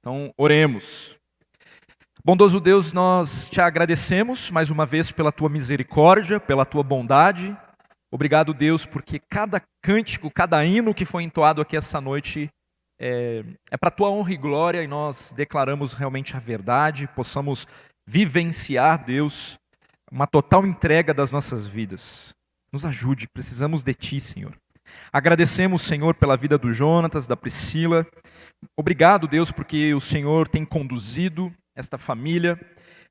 Então, oremos. Bondoso Deus, nós te agradecemos mais uma vez pela tua misericórdia, pela tua bondade. Obrigado, Deus, porque cada cântico, cada hino que foi entoado aqui essa noite é para a tua honra e glória, e nós declaramos realmente a verdade, possamos vivenciar, Deus, uma total entrega das nossas vidas. Nos ajude, precisamos de ti, Senhor. Agradecemos, Senhor, pela vida do Jonatas, da Priscila. Obrigado, Deus, porque o Senhor tem conduzido esta família.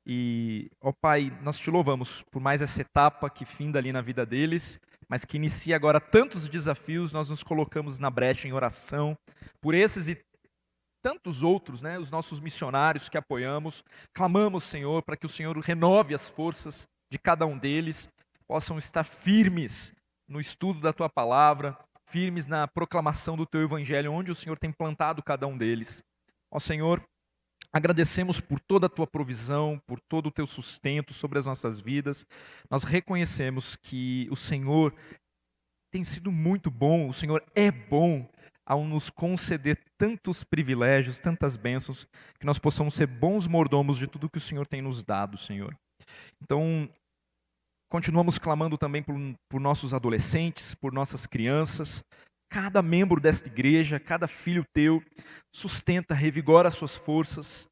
E, ó Pai, nós te louvamos por mais essa etapa que finda ali na vida deles, mas que inicia agora tantos desafios. Nós nos colocamos na brecha em oração por esses e tantos outros, os nossos missionários que apoiamos. Clamamos, Senhor, para que o Senhor renove as forças de cada um deles, possam estar firmes no estudo da Tua Palavra, firmes na proclamação do Teu Evangelho, onde o Senhor tem plantado cada um deles. Ó Senhor, agradecemos por toda a Tua provisão, por todo o Teu sustento sobre as nossas vidas. Nós reconhecemos que o Senhor tem sido muito bom, o Senhor é bom ao nos conceder tantos privilégios, tantas bênçãos, que nós possamos ser bons mordomos de tudo que o Senhor tem nos dado, Senhor. Então, continuamos clamando também por nossos adolescentes, por nossas crianças. Cada membro desta igreja, cada filho teu, sustenta, revigora as suas forças,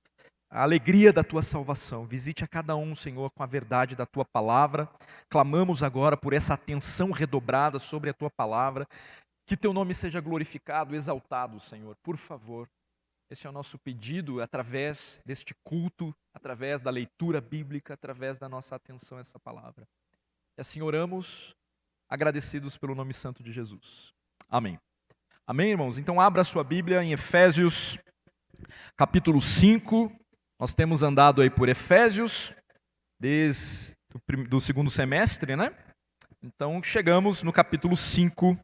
a alegria da tua salvação. Visite a cada um, Senhor, com a verdade da tua palavra. Clamamos agora por essa atenção redobrada sobre a tua palavra. Que teu nome seja glorificado, exaltado, Senhor. Por favor, esse é o nosso pedido através deste culto, através da leitura bíblica, através da nossa atenção a essa palavra. E assim oramos, agradecidos pelo nome santo de Jesus. Amém. Amém, irmãos? Então abra a sua Bíblia em Efésios, capítulo 5. Nós temos andado aí por Efésios, desde o segundo semestre, né? Então chegamos no capítulo 5,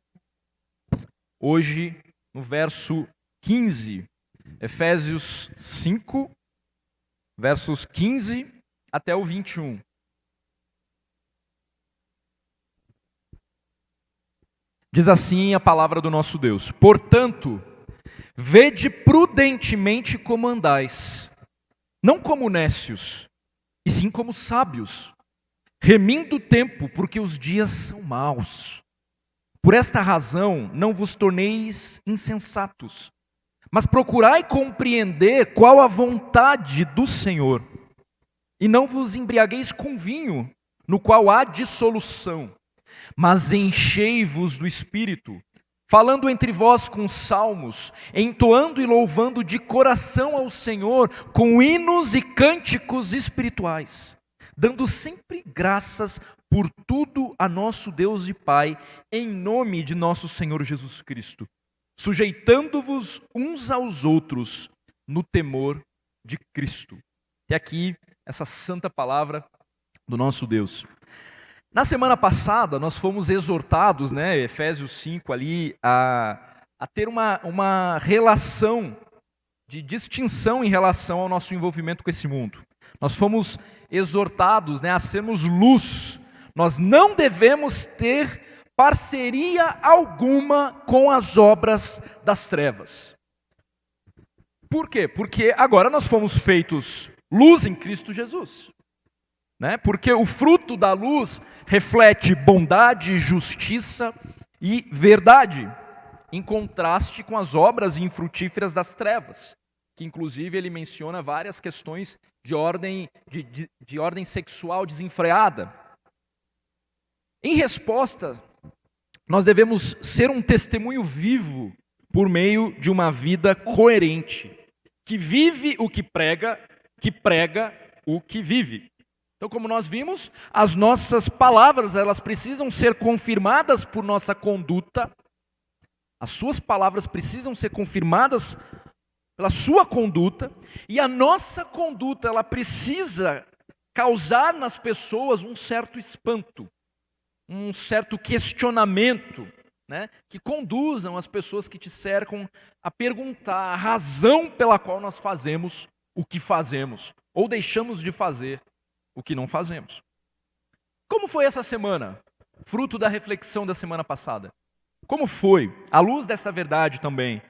hoje no verso 15. Efésios 5, versos 15 até o 21. Diz assim a palavra do nosso Deus: Portanto, vede prudentemente como andais, não como nécios, e sim como sábios, remindo o tempo, porque os dias são maus. Por esta razão, não vos torneis insensatos, mas procurai compreender qual a vontade do Senhor, e não vos embriagueis com vinho, no qual há dissolução, mas enchei-vos do Espírito, falando entre vós com salmos, entoando e louvando de coração ao Senhor, com hinos e cânticos espirituais, dando sempre graças por tudo a nosso Deus e Pai, em nome de nosso Senhor Jesus Cristo, sujeitando-vos uns aos outros no temor de Cristo. Até aqui, essa santa palavra do nosso Deus. Na semana passada, nós fomos exortados, Efésios 5, ali, a ter uma relação de distinção em relação ao nosso envolvimento com esse mundo. Nós fomos exortados, a sermos luz. Nós não devemos ter parceria alguma com as obras das trevas. Por quê? Porque agora nós fomos feitos luz em Cristo Jesus. Porque o fruto da luz reflete bondade, justiça e verdade, em contraste com as obras infrutíferas das trevas, que inclusive ele menciona várias questões de ordem sexual desenfreada. Em resposta, nós devemos ser um testemunho vivo por meio de uma vida coerente, que vive o que prega o que vive. Então, como nós vimos, as nossas palavras, elas precisam ser confirmadas por nossa conduta. As suas palavras precisam ser confirmadas pela sua conduta. E a nossa conduta, ela precisa causar nas pessoas um certo espanto, um certo questionamento, que conduzam as pessoas que te cercam a perguntar a razão pela qual nós fazemos o que fazemos, ou deixamos de fazer o que não fazemos. Como foi essa semana? Fruto da reflexão da semana passada. Como foi? À luz dessa verdade também.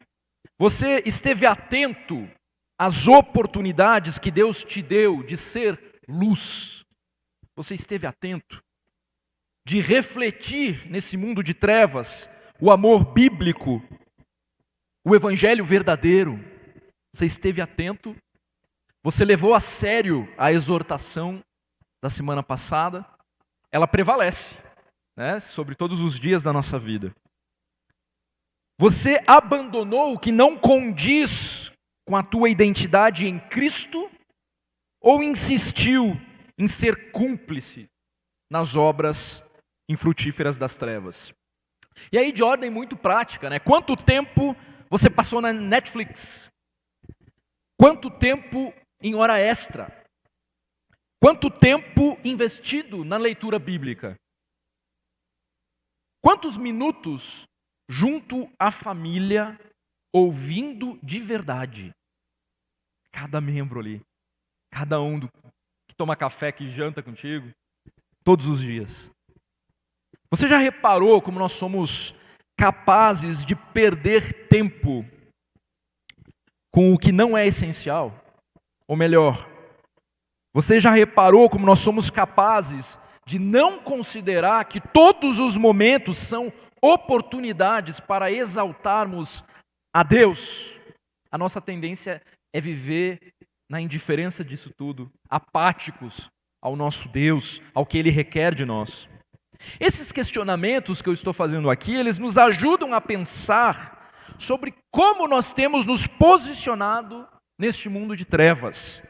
Você esteve atento as oportunidades que Deus te deu de ser luz? Você esteve atento? De refletir nesse mundo de trevas o amor bíblico, o evangelho verdadeiro? Você esteve atento? Você levou a sério a exortação da semana passada? Ela prevalece, né, sobre todos os dias da nossa vida. Você abandonou o que não condiz com a tua identidade em Cristo ou insistiu em ser cúmplice nas obras infrutíferas das trevas? E aí, de ordem muito prática, né? Quanto tempo você passou na Netflix? Quanto tempo em hora extra? Quanto tempo investido na leitura bíblica? Quantos minutos junto à família, ouvindo de verdade? Cada membro ali, cada um que toma café, que janta contigo, todos os dias. Você já reparou como nós somos capazes de perder tempo com o que não é essencial? Ou melhor, você já reparou como nós somos capazes de não considerar que todos os momentos são oportunidades para exaltarmos a Deus? A nossa tendência é viver na indiferença disso tudo, apáticos ao nosso Deus, ao que Ele requer de nós. Esses questionamentos que eu estou fazendo aqui, eles nos ajudam a pensar sobre como nós temos nos posicionado neste mundo de trevas.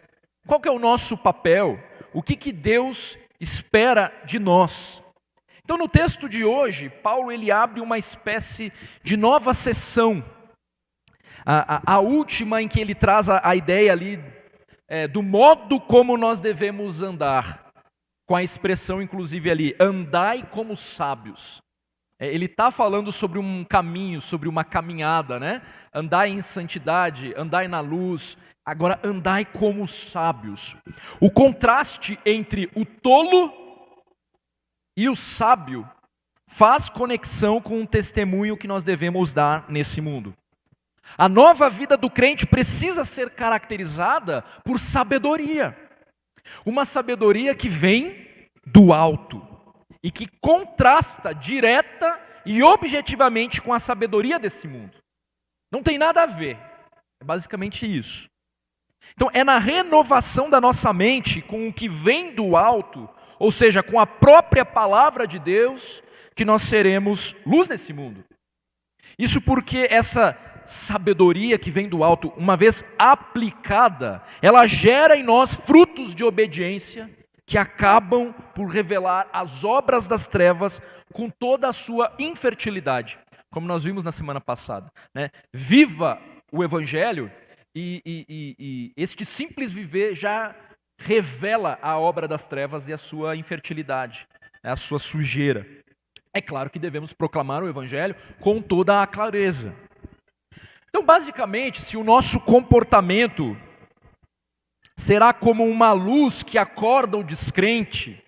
Qual que é o nosso papel? O que Deus espera de nós? Então, no texto de hoje, Paulo ele abre uma espécie de nova sessão. A última em que ele traz a ideia ali do modo como nós devemos andar. Com a expressão, inclusive, ali, andai como sábios. Ele está falando sobre um caminho, sobre uma caminhada, né? Andai em santidade, andai na luz, agora andai como sábios. O contraste entre o tolo e o sábio faz conexão com o testemunho que nós devemos dar nesse mundo. A nova vida do crente precisa ser caracterizada por sabedoria. Uma sabedoria que vem do alto e que contrasta direta e objetivamente com a sabedoria desse mundo. Não tem nada a ver. É basicamente isso. Então, é na renovação da nossa mente com o que vem do alto, ou seja, com a própria palavra de Deus, que nós seremos luz nesse mundo. Isso porque essa sabedoria que vem do alto, uma vez aplicada, ela gera em nós frutos de obediência que acabam por revelar as obras das trevas com toda a sua infertilidade, como nós vimos na semana passada, né? Viva o Evangelho e este simples viver já revela a obra das trevas e a sua infertilidade, a sua sujeira. É claro que devemos proclamar o Evangelho com toda a clareza. Então, basicamente, se o nosso comportamento será como uma luz que acorda o descrente,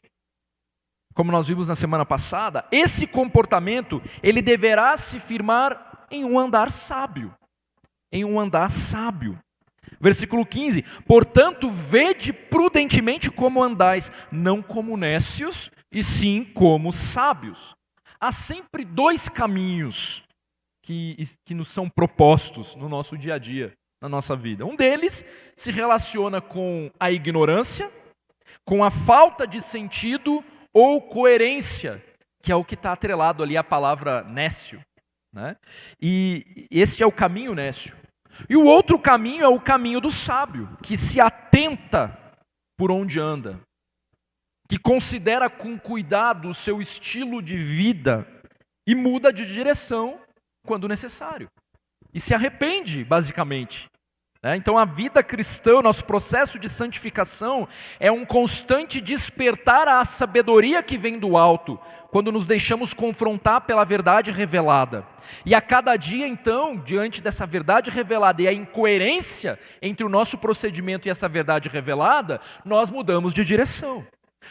como nós vimos na semana passada, esse comportamento, ele deverá se firmar em um andar sábio. Em um andar sábio. Versículo 15, portanto, vede prudentemente como andais, não como nécios, e sim como sábios. Há sempre dois caminhos que nos são propostos no nosso dia a dia, na nossa vida. Um deles se relaciona com a ignorância, com a falta de sentido ou coerência, que é o que está atrelado ali à palavra nécio, né? E esse é o caminho nécio. E o outro caminho é o caminho do sábio, que se atenta por onde anda, que considera com cuidado o seu estilo de vida e muda de direção quando necessário. E se arrepende, basicamente. Então a vida cristã, nosso processo de santificação, é um constante despertar à sabedoria que vem do alto, quando nos deixamos confrontar pela verdade revelada. E a cada dia, então, diante dessa verdade revelada e a incoerência entre o nosso procedimento e essa verdade revelada, nós mudamos de direção.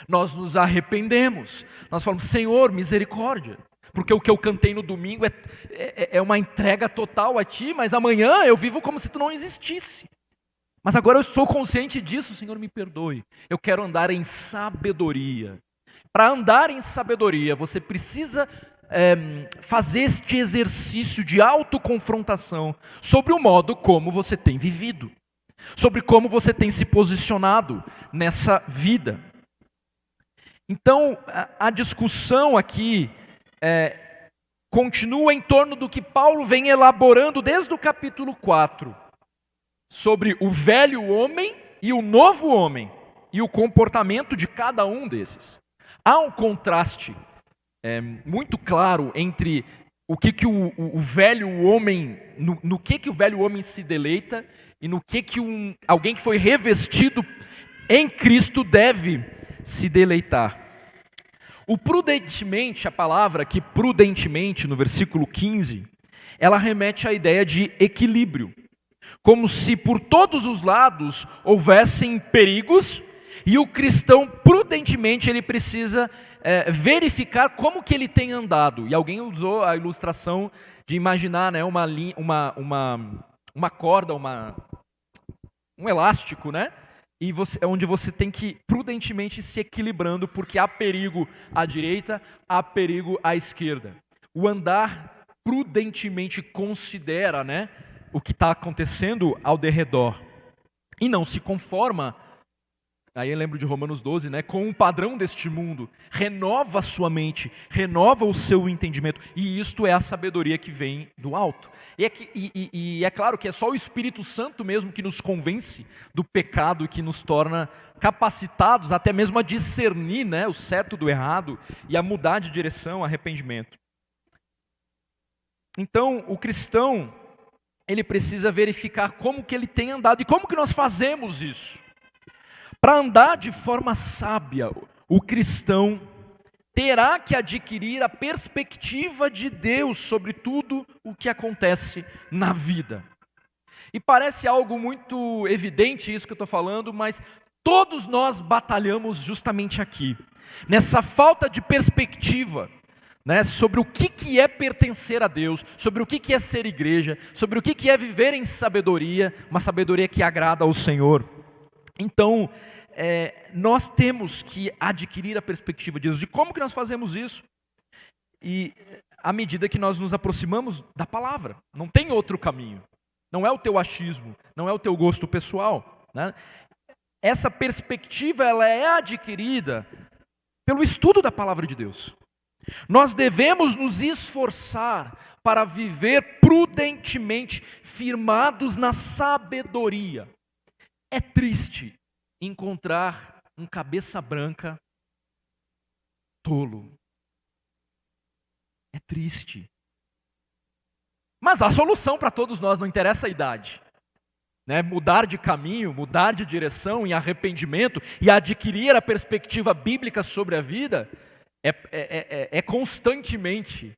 Nós nos arrependemos. Nós falamos, Senhor, misericórdia. Porque o que eu cantei no domingo é uma entrega total a Ti, mas amanhã eu vivo como se Tu não existisse. Mas agora eu estou consciente disso, Senhor, me perdoe. Eu quero andar em sabedoria. Para andar em sabedoria, você precisa fazer este exercício de autoconfrontação sobre o modo como você tem vivido, sobre como você tem se posicionado nessa vida. Então, a discussão aqui continua em torno do que Paulo vem elaborando desde o capítulo 4, sobre o velho homem e o novo homem, e o comportamento de cada um desses. Há um contraste muito claro entre o que o velho homem, no que o velho homem se deleita, e no que alguém que foi revestido em Cristo deve se deleitar. O prudentemente, a palavra aqui, prudentemente, no versículo 15, ela remete à ideia de equilíbrio. Como se por todos os lados houvessem perigos, e o cristão, prudentemente, ele precisa verificar como que ele tem andado. E alguém usou a ilustração de imaginar, né, uma corda, um elástico, né? E onde você tem que prudentemente se equilibrando, porque há perigo à direita, há perigo à esquerda. O andar prudentemente considera, né, o que está acontecendo ao derredor. E não se conforma, aí eu lembro de Romanos 12, né, com o padrão deste mundo. Renova a sua mente, renova o seu entendimento. E isto é a sabedoria que vem do alto. E é claro que é só o Espírito Santo mesmo que nos convence do pecado e que nos torna capacitados até mesmo a discernir, né, o certo do errado e a mudar de direção, arrependimento. Então, o cristão, ele precisa verificar como que ele tem andado e como que nós fazemos isso. Para andar de forma sábia, o cristão terá que adquirir a perspectiva de Deus sobre tudo o que acontece na vida. E parece algo muito evidente isso que eu estou falando, mas todos nós batalhamos justamente aqui, nessa falta de perspectiva, né, sobre o que é pertencer a Deus, sobre o que é ser igreja, sobre o que é viver em sabedoria, uma sabedoria que agrada ao Senhor. Então, nós temos que adquirir a perspectiva de Deus. De como que nós fazemos isso? E à medida que nós nos aproximamos da palavra, não tem outro caminho. Não é o teu achismo, não é o teu gosto pessoal, né? Essa perspectiva, ela é adquirida pelo estudo da palavra de Deus. Nós devemos nos esforçar para viver prudentemente, firmados na sabedoria. É triste encontrar um cabeça branca tolo. É triste. Mas há solução para todos nós, não interessa a idade. Né? Mudar de caminho, mudar de direção em arrependimento e adquirir a perspectiva bíblica sobre a vida é constantemente,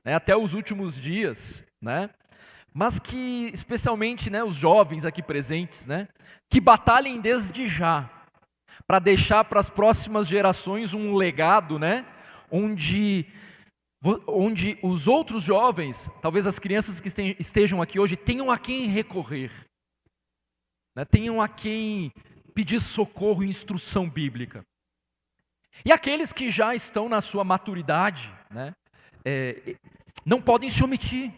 né? Até os últimos dias, né? Mas que especialmente, né, os jovens aqui presentes, né, que batalhem desde já, para deixar para as próximas gerações um legado, né, onde os outros jovens, talvez as crianças que estejam aqui hoje, tenham a quem recorrer, né, tenham a quem pedir socorro e instrução bíblica. E aqueles que já estão na sua maturidade, né, não podem se omitir.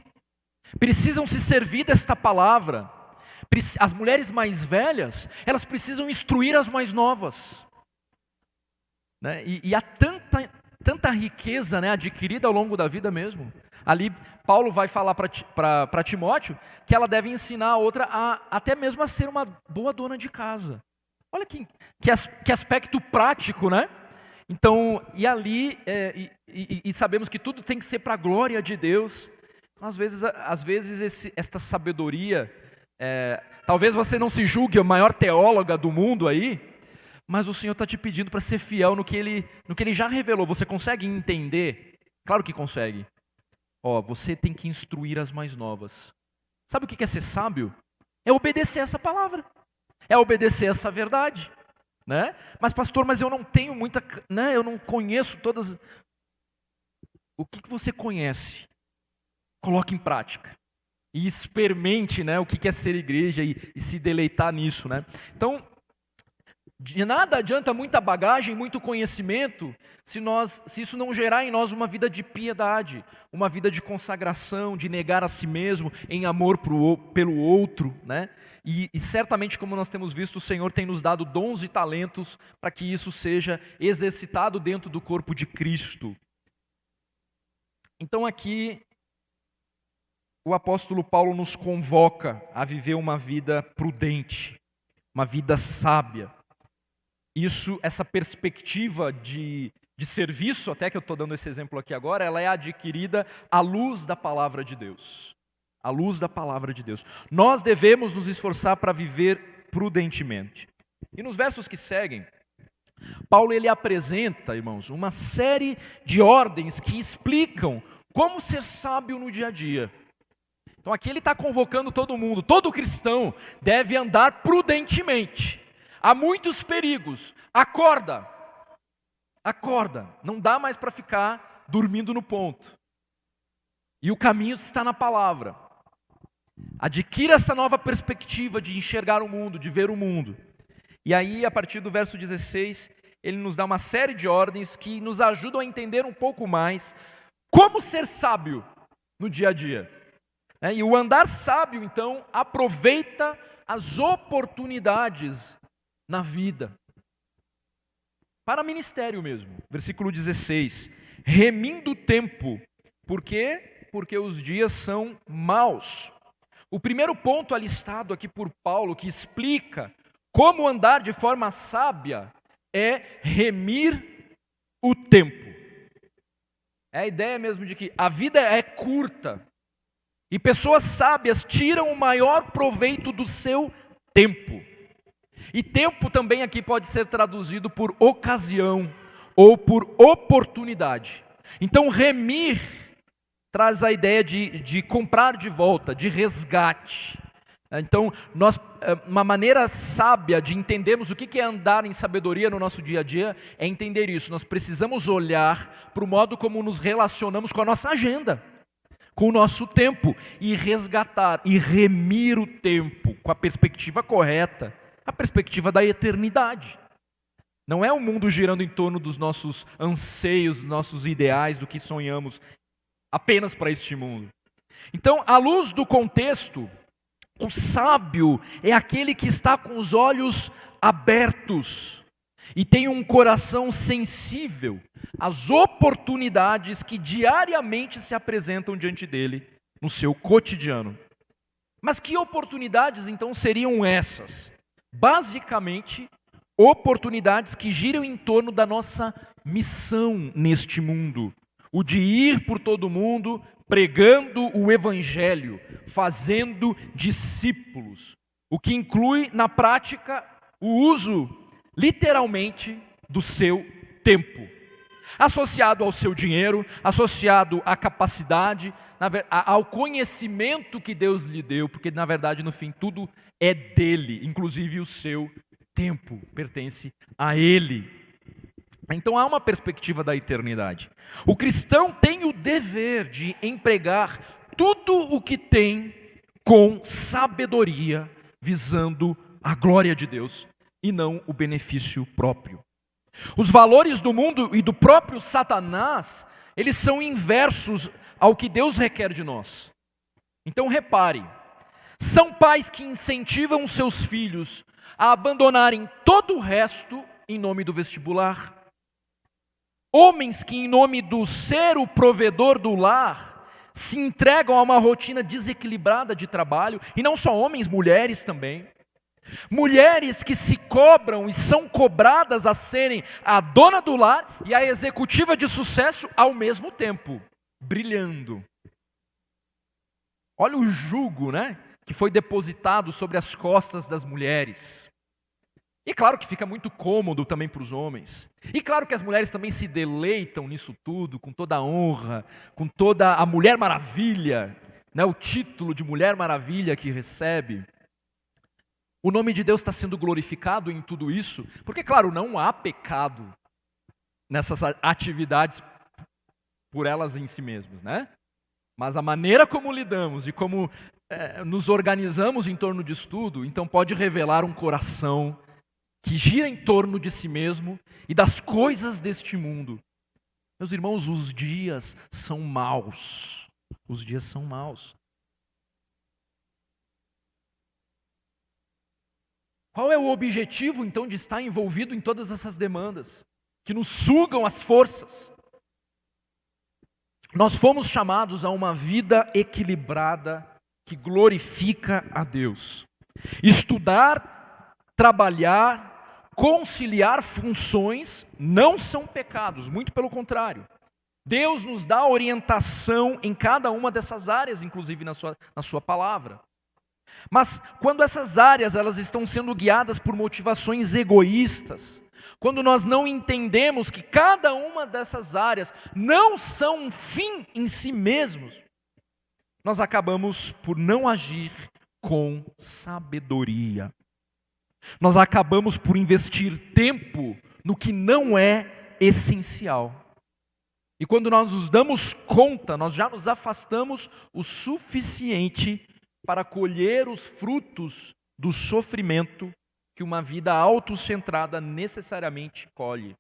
Precisam se servir desta palavra. As mulheres mais velhas, elas precisam instruir as mais novas, né? E há tanta riqueza, né, adquirida ao longo da vida mesmo. Ali Paulo vai falar para Timóteo que ela deve ensinar a outra até mesmo a ser uma boa dona de casa. Olha que aspecto prático, né? Então, e ali, e sabemos que tudo tem que ser para a glória de Deus. Às vezes esta sabedoria, talvez você não se julgue a maior teóloga do mundo aí, mas o Senhor está te pedindo para ser fiel no que Ele já revelou. Você consegue entender? Claro que consegue. Você tem que instruir as mais novas. Sabe o que é ser sábio? É obedecer essa palavra, é obedecer essa verdade, né? Mas pastor, eu não tenho muita, né? Eu não conheço todas. O que você conhece? Coloque em prática. e experimente, né, o que é ser igreja e se deleitar nisso, né? Então, de nada adianta muita bagagem, muito conhecimento, se isso não gerar em nós uma vida de piedade, uma vida de consagração, de negar a si mesmo em amor pelo outro, né? E certamente, como nós temos visto, o Senhor tem nos dado dons e talentos para que isso seja exercitado dentro do corpo de Cristo. Então aqui o apóstolo Paulo nos convoca a viver uma vida prudente, uma vida sábia. Essa perspectiva de serviço, até que eu estou dando esse exemplo aqui agora, ela é adquirida à luz da palavra de Deus. À luz da palavra de Deus. Nós devemos nos esforçar para viver prudentemente. E nos versos que seguem, Paulo ele apresenta, irmãos, uma série de ordens que explicam como ser sábio no dia a dia. Então aqui ele está convocando todo mundo, todo cristão deve andar prudentemente. Há muitos perigos. Acorda. Não dá mais para ficar dormindo no ponto. E o caminho está na palavra. Adquira essa nova perspectiva de enxergar o mundo, de ver o mundo. E aí, a partir do verso 16, ele nos dá uma série de ordens que nos ajudam a entender um pouco mais como ser sábio no dia a dia. E o andar sábio, então, aproveita as oportunidades na vida. Para ministério mesmo. Versículo 16. Remindo o tempo. Por quê? Porque os dias são maus. O primeiro ponto alistado aqui por Paulo, que explica como andar de forma sábia, é remir o tempo. É a ideia mesmo de que a vida é curta. E pessoas sábias tiram o maior proveito do seu tempo. E tempo também aqui pode ser traduzido por ocasião ou por oportunidade. Então remir traz a ideia de comprar de volta, de resgate. Então, uma maneira sábia de entendermos o que é andar em sabedoria no nosso dia a dia é entender isso. Nós precisamos olhar para o modo como nos relacionamos com a nossa agenda, com o nosso tempo, e resgatar e remir o tempo com a perspectiva correta, a perspectiva da eternidade. Não é o mundo girando em torno dos nossos anseios, dos nossos ideais, do que sonhamos apenas para este mundo. Então, à luz do contexto, o sábio é aquele que está com os olhos abertos e tem um coração sensível às oportunidades que diariamente se apresentam diante dele no seu cotidiano. Mas que oportunidades então seriam essas? Basicamente, oportunidades que giram em torno da nossa missão neste mundo. O de ir por todo mundo, pregando o evangelho, fazendo discípulos. O que inclui, na prática, o uso, literalmente, do seu tempo. Associado ao seu dinheiro, associado à capacidade, ao conhecimento que Deus lhe deu, porque, na verdade, no fim, tudo é dele, inclusive o seu tempo pertence a ele. Então há uma perspectiva da eternidade. O cristão tem o dever de empregar tudo o que tem com sabedoria, visando a glória de Deus e não o benefício próprio. Os valores do mundo e do próprio Satanás, eles são inversos ao que Deus requer de nós. Então repare, são pais que incentivam seus filhos a abandonarem todo o resto em nome do vestibular. Homens que, em nome do ser o provedor do lar, se entregam a uma rotina desequilibrada de trabalho, e não só homens, mulheres também. Mulheres que se cobram e são cobradas a serem a dona do lar e a executiva de sucesso ao mesmo tempo, brilhando. Olha o jugo, né, que foi depositado sobre as costas das mulheres. E claro que fica muito cômodo também para os homens. E claro que as mulheres também se deleitam nisso tudo, com toda a honra, com toda a Mulher Maravilha, né, o título de Mulher Maravilha que recebe. O nome de Deus está sendo glorificado em tudo isso, porque claro, não há pecado nessas atividades por elas em si mesmas, né? Mas a maneira como lidamos e como nos organizamos em torno de estudo, então pode revelar um coração que gira em torno de si mesmo e das coisas deste mundo. Meus irmãos, os dias são maus. Os dias são maus. Qual é o objetivo, então, de estar envolvido em todas essas demandas que nos sugam as forças? Nós fomos chamados a uma vida equilibrada que glorifica a Deus. Estudar, trabalhar, conciliar funções não são pecados, muito pelo contrário. Deus nos dá orientação em cada uma dessas áreas, inclusive na sua palavra. Mas quando essas áreas elas estão sendo guiadas por motivações egoístas, quando nós não entendemos que cada uma dessas áreas não são um fim em si mesmos, nós acabamos por não agir com sabedoria. Nós acabamos por investir tempo no que não é essencial. E quando nós nos damos conta, nós já nos afastamos o suficiente para colher os frutos do sofrimento que uma vida autocentrada necessariamente colhe.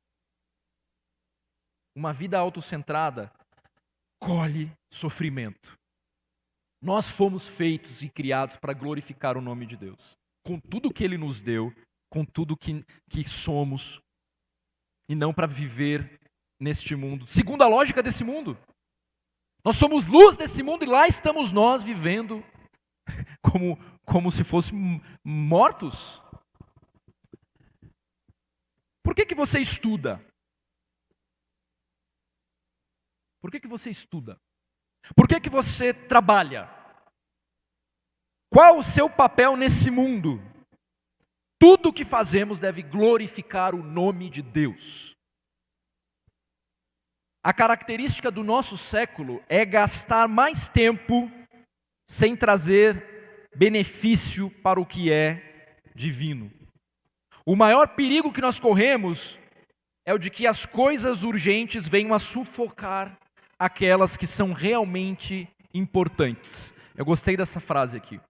Uma vida autocentrada colhe sofrimento. Nós fomos feitos e criados para glorificar o nome de Deus, com tudo que Ele nos deu, com tudo que somos, e não para viver neste mundo, segundo a lógica desse mundo. Nós somos luz desse mundo e lá estamos nós vivendo como se fossem mortos. Por que você estuda? Por que você estuda? Por que você trabalha? Qual o seu papel nesse mundo? Tudo o que fazemos deve glorificar o nome de Deus. A característica do nosso século é gastar mais tempo sem trazer benefício para o que é divino. O maior perigo que nós corremos é o de que as coisas urgentes venham a sufocar aquelas que são realmente importantes. Eu gostei dessa frase aqui.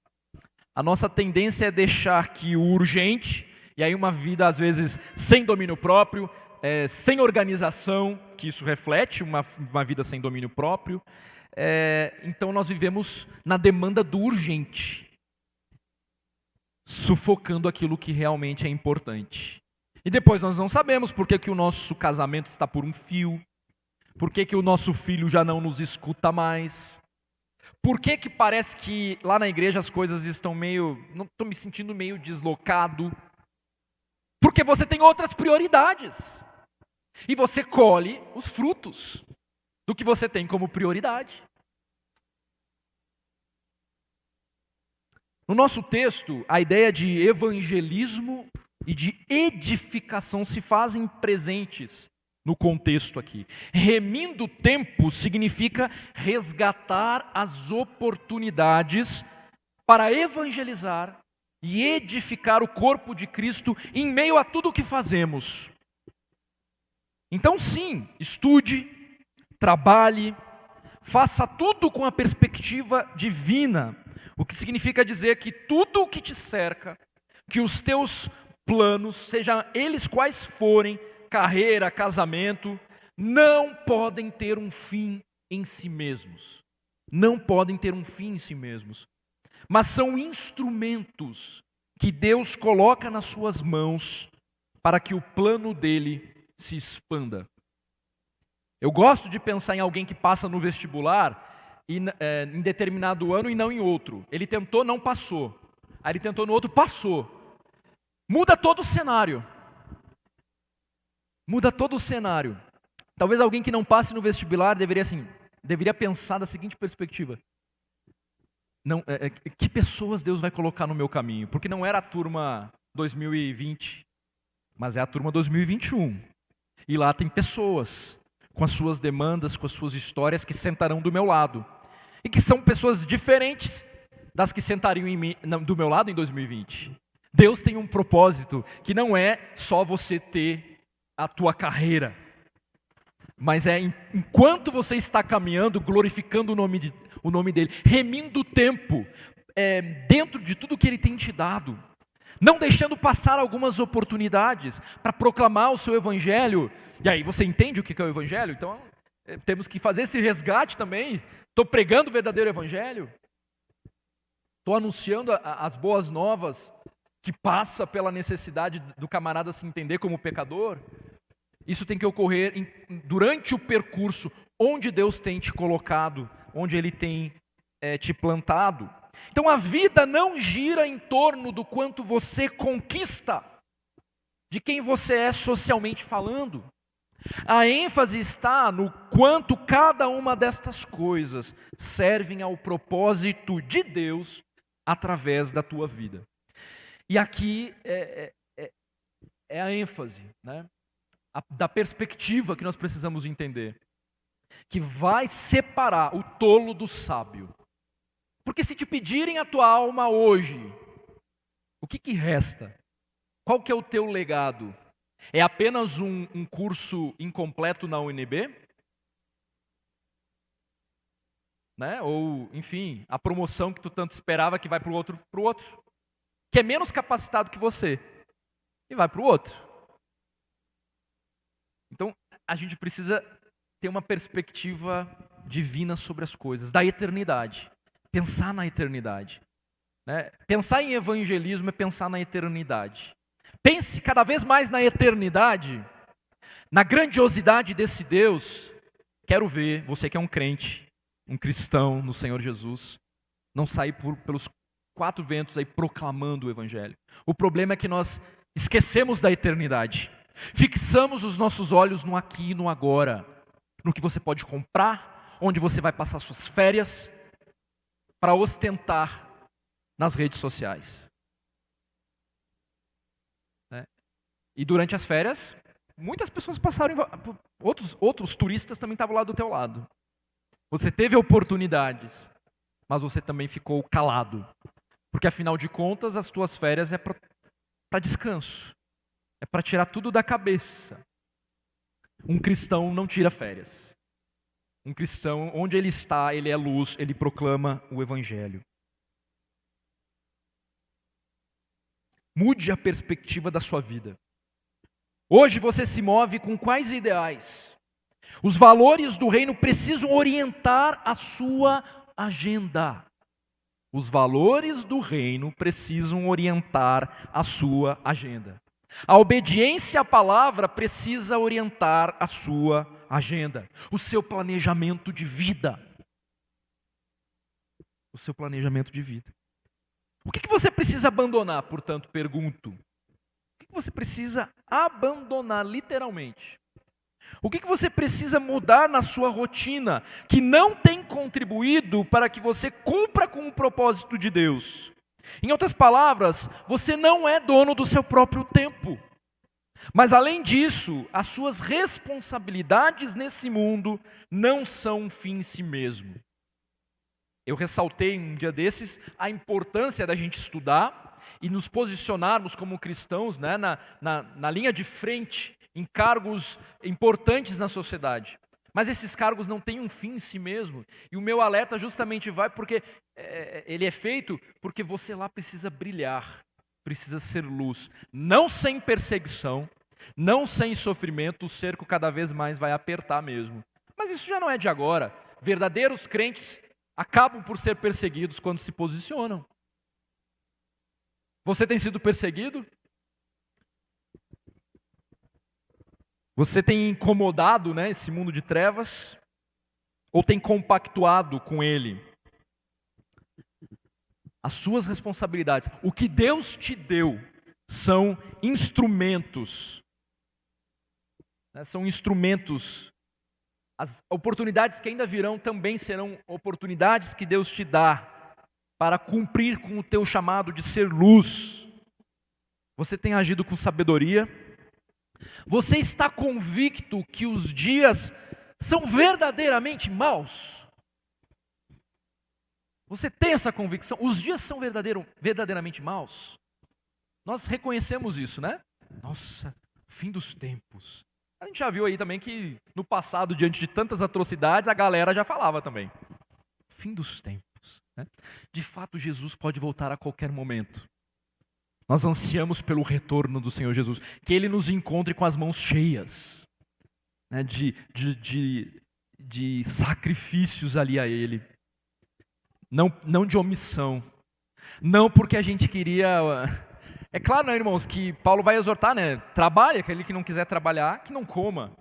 A nossa tendência é deixar que o urgente, e aí uma vida às vezes sem domínio próprio, sem organização, que isso reflete uma vida sem domínio próprio, então nós vivemos na demanda do urgente, sufocando aquilo que realmente é importante. E depois nós não sabemos por que o nosso casamento está por um fio, por que o nosso filho já não nos escuta mais, por que parece que lá na igreja as coisas estão não estou me sentindo meio deslocado, porque você tem outras prioridades, e você colhe os frutos do que você tem como prioridade. No nosso texto, a ideia de evangelismo e de edificação se fazem presentes no contexto aqui. Remindo o tempo significa resgatar as oportunidades para evangelizar e edificar o corpo de Cristo em meio a tudo o que fazemos. Então sim, estude, trabalhe, faça tudo com a perspectiva divina, o que significa dizer que tudo o que te cerca, que os teus planos, sejam eles quais forem, carreira, casamento, não podem ter um fim em si mesmos. Não podem ter um fim em si mesmos. Mas são instrumentos que Deus coloca nas suas mãos para que o plano dele se expanda. Eu gosto de pensar em alguém que passa no vestibular em determinado ano e não em outro. Ele tentou, não passou. Aí ele tentou no outro, passou. Muda todo o cenário. Muda todo o cenário. Talvez alguém que não passe no vestibular deveria pensar da seguinte perspectiva. Que pessoas Deus vai colocar no meu caminho? Porque não era a turma 2020, mas é a turma 2021. E lá tem pessoas com as suas demandas, com as suas histórias que sentarão do meu lado. E que são pessoas diferentes das que sentariam do meu lado em 2020. Deus tem um propósito que não é só você ter a tua carreira, mas enquanto você está caminhando, glorificando o nome dele, remindo o tempo, dentro de tudo que Ele tem te dado, não deixando passar algumas oportunidades para proclamar o seu evangelho. E aí você entende o que é o evangelho? Então temos que fazer esse resgate também. Estou pregando o verdadeiro evangelho? Estou anunciando as boas novas que passa pela necessidade do camarada se entender como pecador? Isso tem que ocorrer durante o percurso onde Deus tem te colocado, onde Ele tem te plantado. Então a vida não gira em torno do quanto você conquista, de quem você é socialmente falando. A ênfase está no quanto cada uma destas coisas servem ao propósito de Deus através da tua vida. E aqui é a ênfase, né, da perspectiva que nós precisamos entender, que vai separar o tolo do sábio. Porque se te pedirem a tua alma hoje, o que resta? Qual que é o teu legado? É apenas um curso incompleto na UNB? Né? Ou, enfim, a promoção que tu tanto esperava que vai para o outro, que é menos capacitado que você, e vai para o outro. Então, a gente precisa ter uma perspectiva divina sobre as coisas, da eternidade. Pensar na eternidade. Né? Pensar em evangelismo é pensar na eternidade. Pense cada vez mais na eternidade, na grandiosidade desse Deus. Quero ver você que é um crente, um cristão no Senhor Jesus, não sair pelos quatro ventos aí proclamando o evangelho. O problema é que nós esquecemos da eternidade. Fixamos os nossos olhos no aqui e no agora, no que você pode comprar, onde você vai passar suas férias, para ostentar nas redes sociais. Né? E durante as férias, muitas pessoas passaram, outros turistas também estavam lá do teu lado. Você teve oportunidades, mas você também ficou calado. Porque afinal de contas, as tuas férias é para descanso. É para tirar tudo da cabeça. Um cristão não tira férias. Um cristão, onde ele está, ele é luz, ele proclama o evangelho. Mude a perspectiva da sua vida. Hoje você se move com quais ideais? Os valores do reino precisam orientar a sua agenda. Os valores do reino precisam orientar a sua agenda. A obediência à palavra precisa orientar a sua agenda, o seu planejamento de vida. O seu planejamento de vida. O que você precisa abandonar, portanto, pergunto? O que você precisa abandonar, literalmente? O que você precisa mudar na sua rotina, que não tem contribuído para que você cumpra com o propósito de Deus? Em outras palavras, você não é dono do seu próprio tempo. Mas além disso, as suas responsabilidades nesse mundo não são um fim em si mesmo. Eu ressaltei um dia desses a importância da gente estudar e nos posicionarmos como cristãos, né, na linha de frente, em cargos importantes na sociedade. Mas esses cargos não têm um fim em si mesmo. E o meu alerta justamente vai porque ele é feito porque você lá precisa brilhar, precisa ser luz. Não sem perseguição, não sem sofrimento, o cerco cada vez mais vai apertar mesmo. Mas isso já não é de agora. Verdadeiros crentes acabam por ser perseguidos quando se posicionam. Você tem sido perseguido? Você tem incomodado, né, esse mundo de trevas? Ou tem compactuado com ele? As suas responsabilidades, o que Deus te deu, são instrumentos. Né, são instrumentos. As oportunidades que ainda virão também serão oportunidades que Deus te dá para cumprir com o teu chamado de ser luz. Você tem agido com sabedoria? Você está convicto que os dias são verdadeiramente maus? Você tem essa convicção? Os dias são verdadeiramente maus? Nós reconhecemos isso, né? Nossa, fim dos tempos. A gente já viu aí também que no passado, diante de tantas atrocidades, a galera já falava também. Fim dos tempos. momentos, né? De fato, Jesus pode voltar a qualquer momento. Nós ansiamos pelo retorno do Senhor Jesus, que Ele nos encontre com as mãos cheias, né, de sacrifícios ali a Ele. Não de omissão. Não porque a gente queria... É claro, né, irmãos, que Paulo vai exortar, né? Trabalhe, aquele que não quiser trabalhar, que não coma.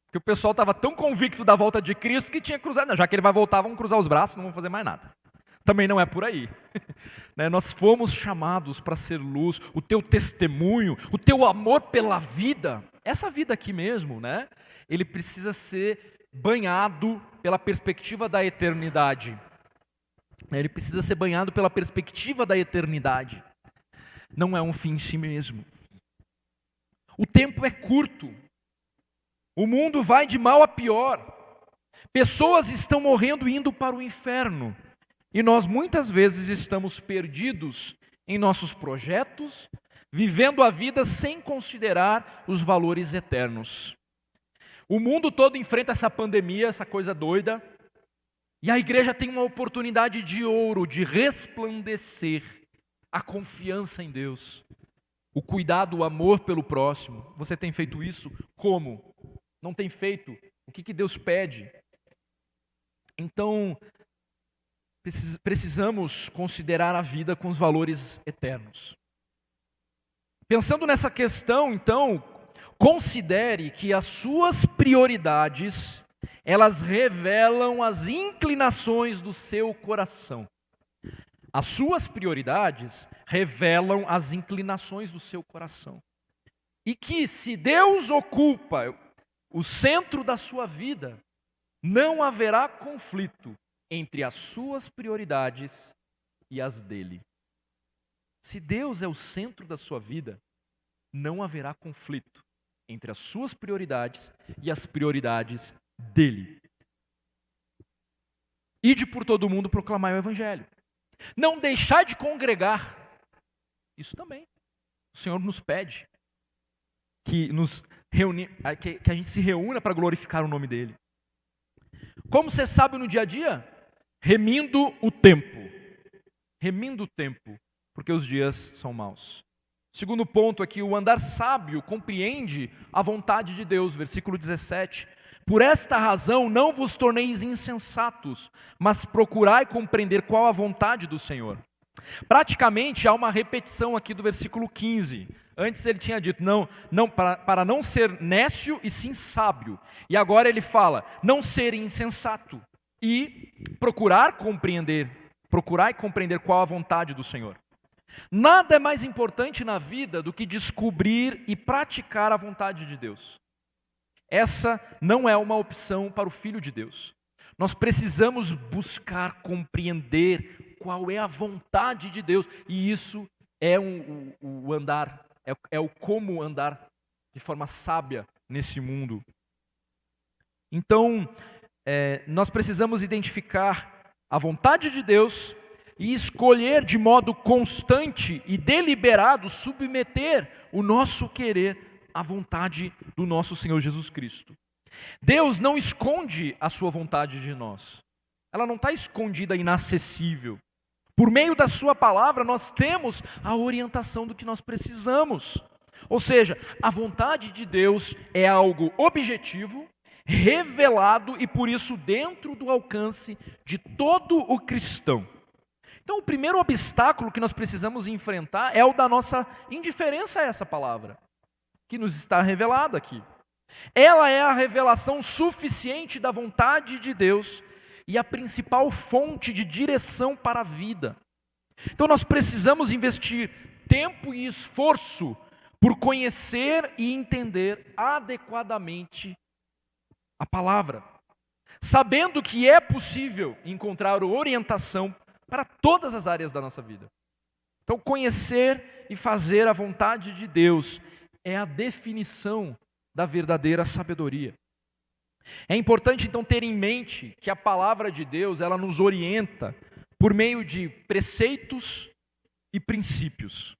Porque o pessoal estava tão convicto da volta de Cristo que tinha cruzado. Não, já que Ele vai voltar, vamos cruzar os braços, não vamos fazer mais nada. Também não é por aí. Né? Nós fomos chamados para ser luz, o teu testemunho, o teu amor pela vida. Essa vida aqui mesmo, né? Ele precisa ser banhado pela perspectiva da eternidade. Ele precisa ser banhado pela perspectiva da eternidade. Não é um fim em si mesmo. O tempo é curto. O mundo vai de mal a pior. Pessoas estão morrendo e indo para o inferno. E nós muitas vezes estamos perdidos em nossos projetos, vivendo a vida sem considerar os valores eternos. O mundo todo enfrenta essa pandemia, essa coisa doida. E a igreja tem uma oportunidade de ouro, de resplandecer a confiança em Deus, o cuidado, o amor pelo próximo. Você tem feito isso? Como? Não tem feito? O que Deus pede? Então, precisamos considerar a vida com os valores eternos. Pensando nessa questão, então, considere que as suas prioridades, elas revelam as inclinações do seu coração. As suas prioridades revelam as inclinações do seu coração. E que se Deus ocupa o centro da sua vida, não haverá conflito entre as suas prioridades e as dele. Se Deus é o centro da sua vida, não haverá conflito entre as suas prioridades e as prioridades dele. Ide por todo mundo proclamar o evangelho. Não deixar de congregar. Isso também. O Senhor nos pede que a gente se reúna para glorificar o nome dele. Como você sabe no dia a dia? Remindo o tempo. Remindo o tempo, porque os dias são maus. Segundo ponto aqui, o andar sábio compreende a vontade de Deus, versículo 17. Por esta razão não vos torneis insensatos, mas procurai compreender qual a vontade do Senhor. Praticamente há uma repetição aqui do versículo 15. Antes ele tinha dito, para não ser nécio e sim sábio. E agora ele fala, não ser insensato. E procurai compreender qual a vontade do Senhor. Nada é mais importante na vida do que descobrir e praticar a vontade de Deus. Essa não é uma opção para o Filho de Deus. Nós precisamos buscar compreender qual é a vontade de Deus. E isso é o andar, é o como andar de forma sábia nesse mundo. Então, nós precisamos identificar a vontade de Deus e escolher de modo constante e deliberado submeter o nosso querer à vontade do nosso Senhor Jesus Cristo. Deus não esconde a sua vontade de nós. Ela não está escondida, inacessível. Por meio da sua palavra, nós temos a orientação do que nós precisamos. Ou seja, a vontade de Deus é algo objetivo, revelado e por isso dentro do alcance de todo o cristão. Então o primeiro obstáculo que nós precisamos enfrentar é o da nossa indiferença a essa palavra, que nos está revelada aqui. Ela é a revelação suficiente da vontade de Deus e a principal fonte de direção para a vida. Então nós precisamos investir tempo e esforço por conhecer e entender adequadamente a palavra, sabendo que é possível encontrar orientação para todas as áreas da nossa vida. Então conhecer e fazer a vontade de Deus é a definição da verdadeira sabedoria. É importante então ter em mente que a palavra de Deus, ela nos orienta por meio de preceitos e princípios.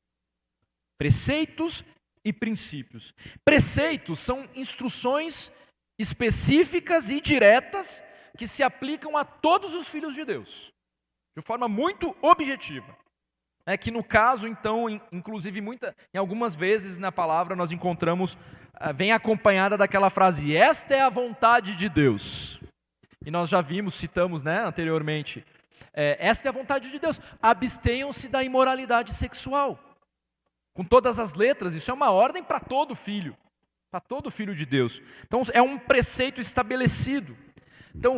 Preceitos e princípios. Preceitos são instruções específicas e diretas que se aplicam a todos os filhos de Deus. de forma muito objetiva. É que no caso, então, inclusive em algumas vezes na palavra nós encontramos, vem acompanhada daquela frase, esta é a vontade de Deus. E nós já vimos, citamos, né, anteriormente, esta é a vontade de Deus, abstenham-se da imoralidade sexual. Com todas as letras, isso é uma ordem para todo filho de Deus. Então é um preceito estabelecido. Então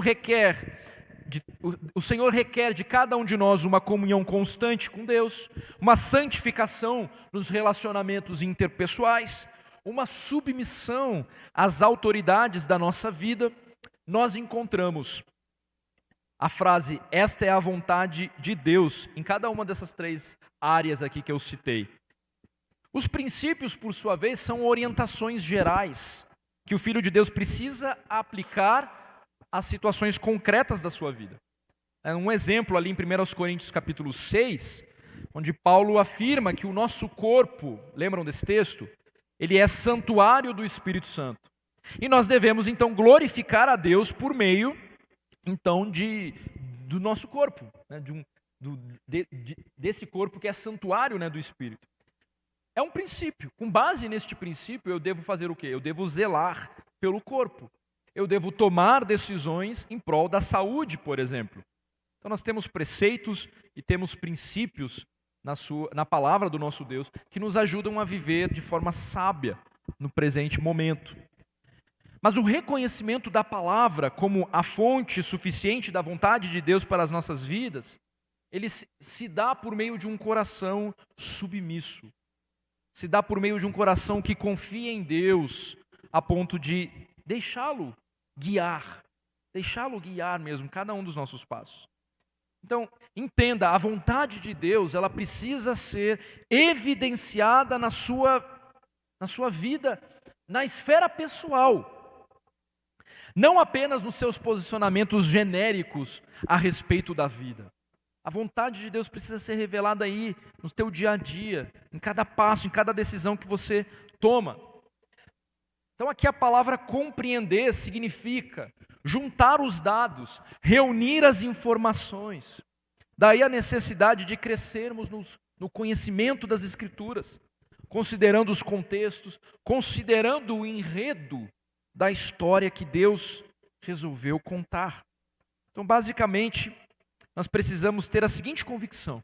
o Senhor requer de cada um de nós uma comunhão constante com Deus, uma santificação nos relacionamentos interpessoais, uma submissão às autoridades da nossa vida. Nós encontramos a frase, esta é a vontade de Deus, em cada uma dessas 3 áreas aqui que eu citei. Os princípios, por sua vez, são orientações gerais que o Filho de Deus precisa aplicar às situações concretas da sua vida. Um exemplo ali em 1 Coríntios capítulo 6, onde Paulo afirma que o nosso corpo, lembram desse texto? Ele é santuário do Espírito Santo. E nós devemos então glorificar a Deus por meio então do nosso corpo, né? Desse corpo que é santuário, né, do Espírito. É um princípio. Com base neste princípio, eu devo fazer o quê? Eu devo zelar pelo corpo. Eu devo tomar decisões em prol da saúde, por exemplo. Então nós temos preceitos e temos princípios na palavra do nosso Deus que nos ajudam a viver de forma sábia no presente momento. Mas o reconhecimento da palavra como a fonte suficiente da vontade de Deus para as nossas vidas, ele se dá por meio de um coração submisso. Se dá por meio de um coração que confia em Deus a ponto de deixá-lo guiar mesmo cada um dos nossos passos. Então, entenda, a vontade de Deus, ela precisa ser evidenciada na sua vida, na esfera pessoal. Não apenas nos seus posicionamentos genéricos a respeito da vida. A vontade de Deus precisa ser revelada aí, no teu dia a dia, em cada passo, em cada decisão que você toma. Então aqui a palavra compreender significa juntar os dados, reunir as informações. Daí a necessidade de crescermos no conhecimento das Escrituras, considerando os contextos, considerando o enredo da história que Deus resolveu contar. Então basicamente, nós precisamos ter a seguinte convicção: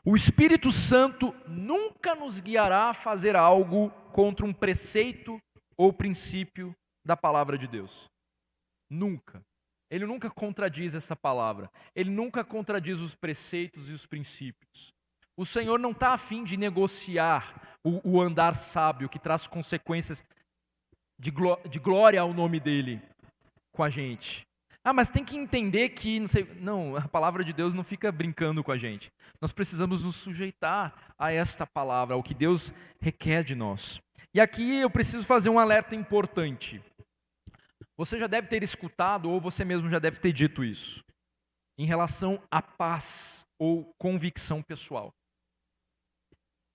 o Espírito Santo nunca nos guiará a fazer algo contra um preceito ou princípio da palavra de Deus. Nunca. Ele nunca contradiz essa palavra. Ele nunca contradiz os preceitos e os princípios. O Senhor não está a fim de negociar o andar sábio que traz consequências de glória ao nome dele com a gente. Mas tem que entender que, não, a palavra de Deus não fica brincando com a gente. Nós precisamos nos sujeitar a esta palavra, ao que Deus requer de nós. E aqui eu preciso fazer um alerta importante. Você já deve ter escutado, ou você mesmo já deve ter dito isso, em relação à paz ou convicção pessoal.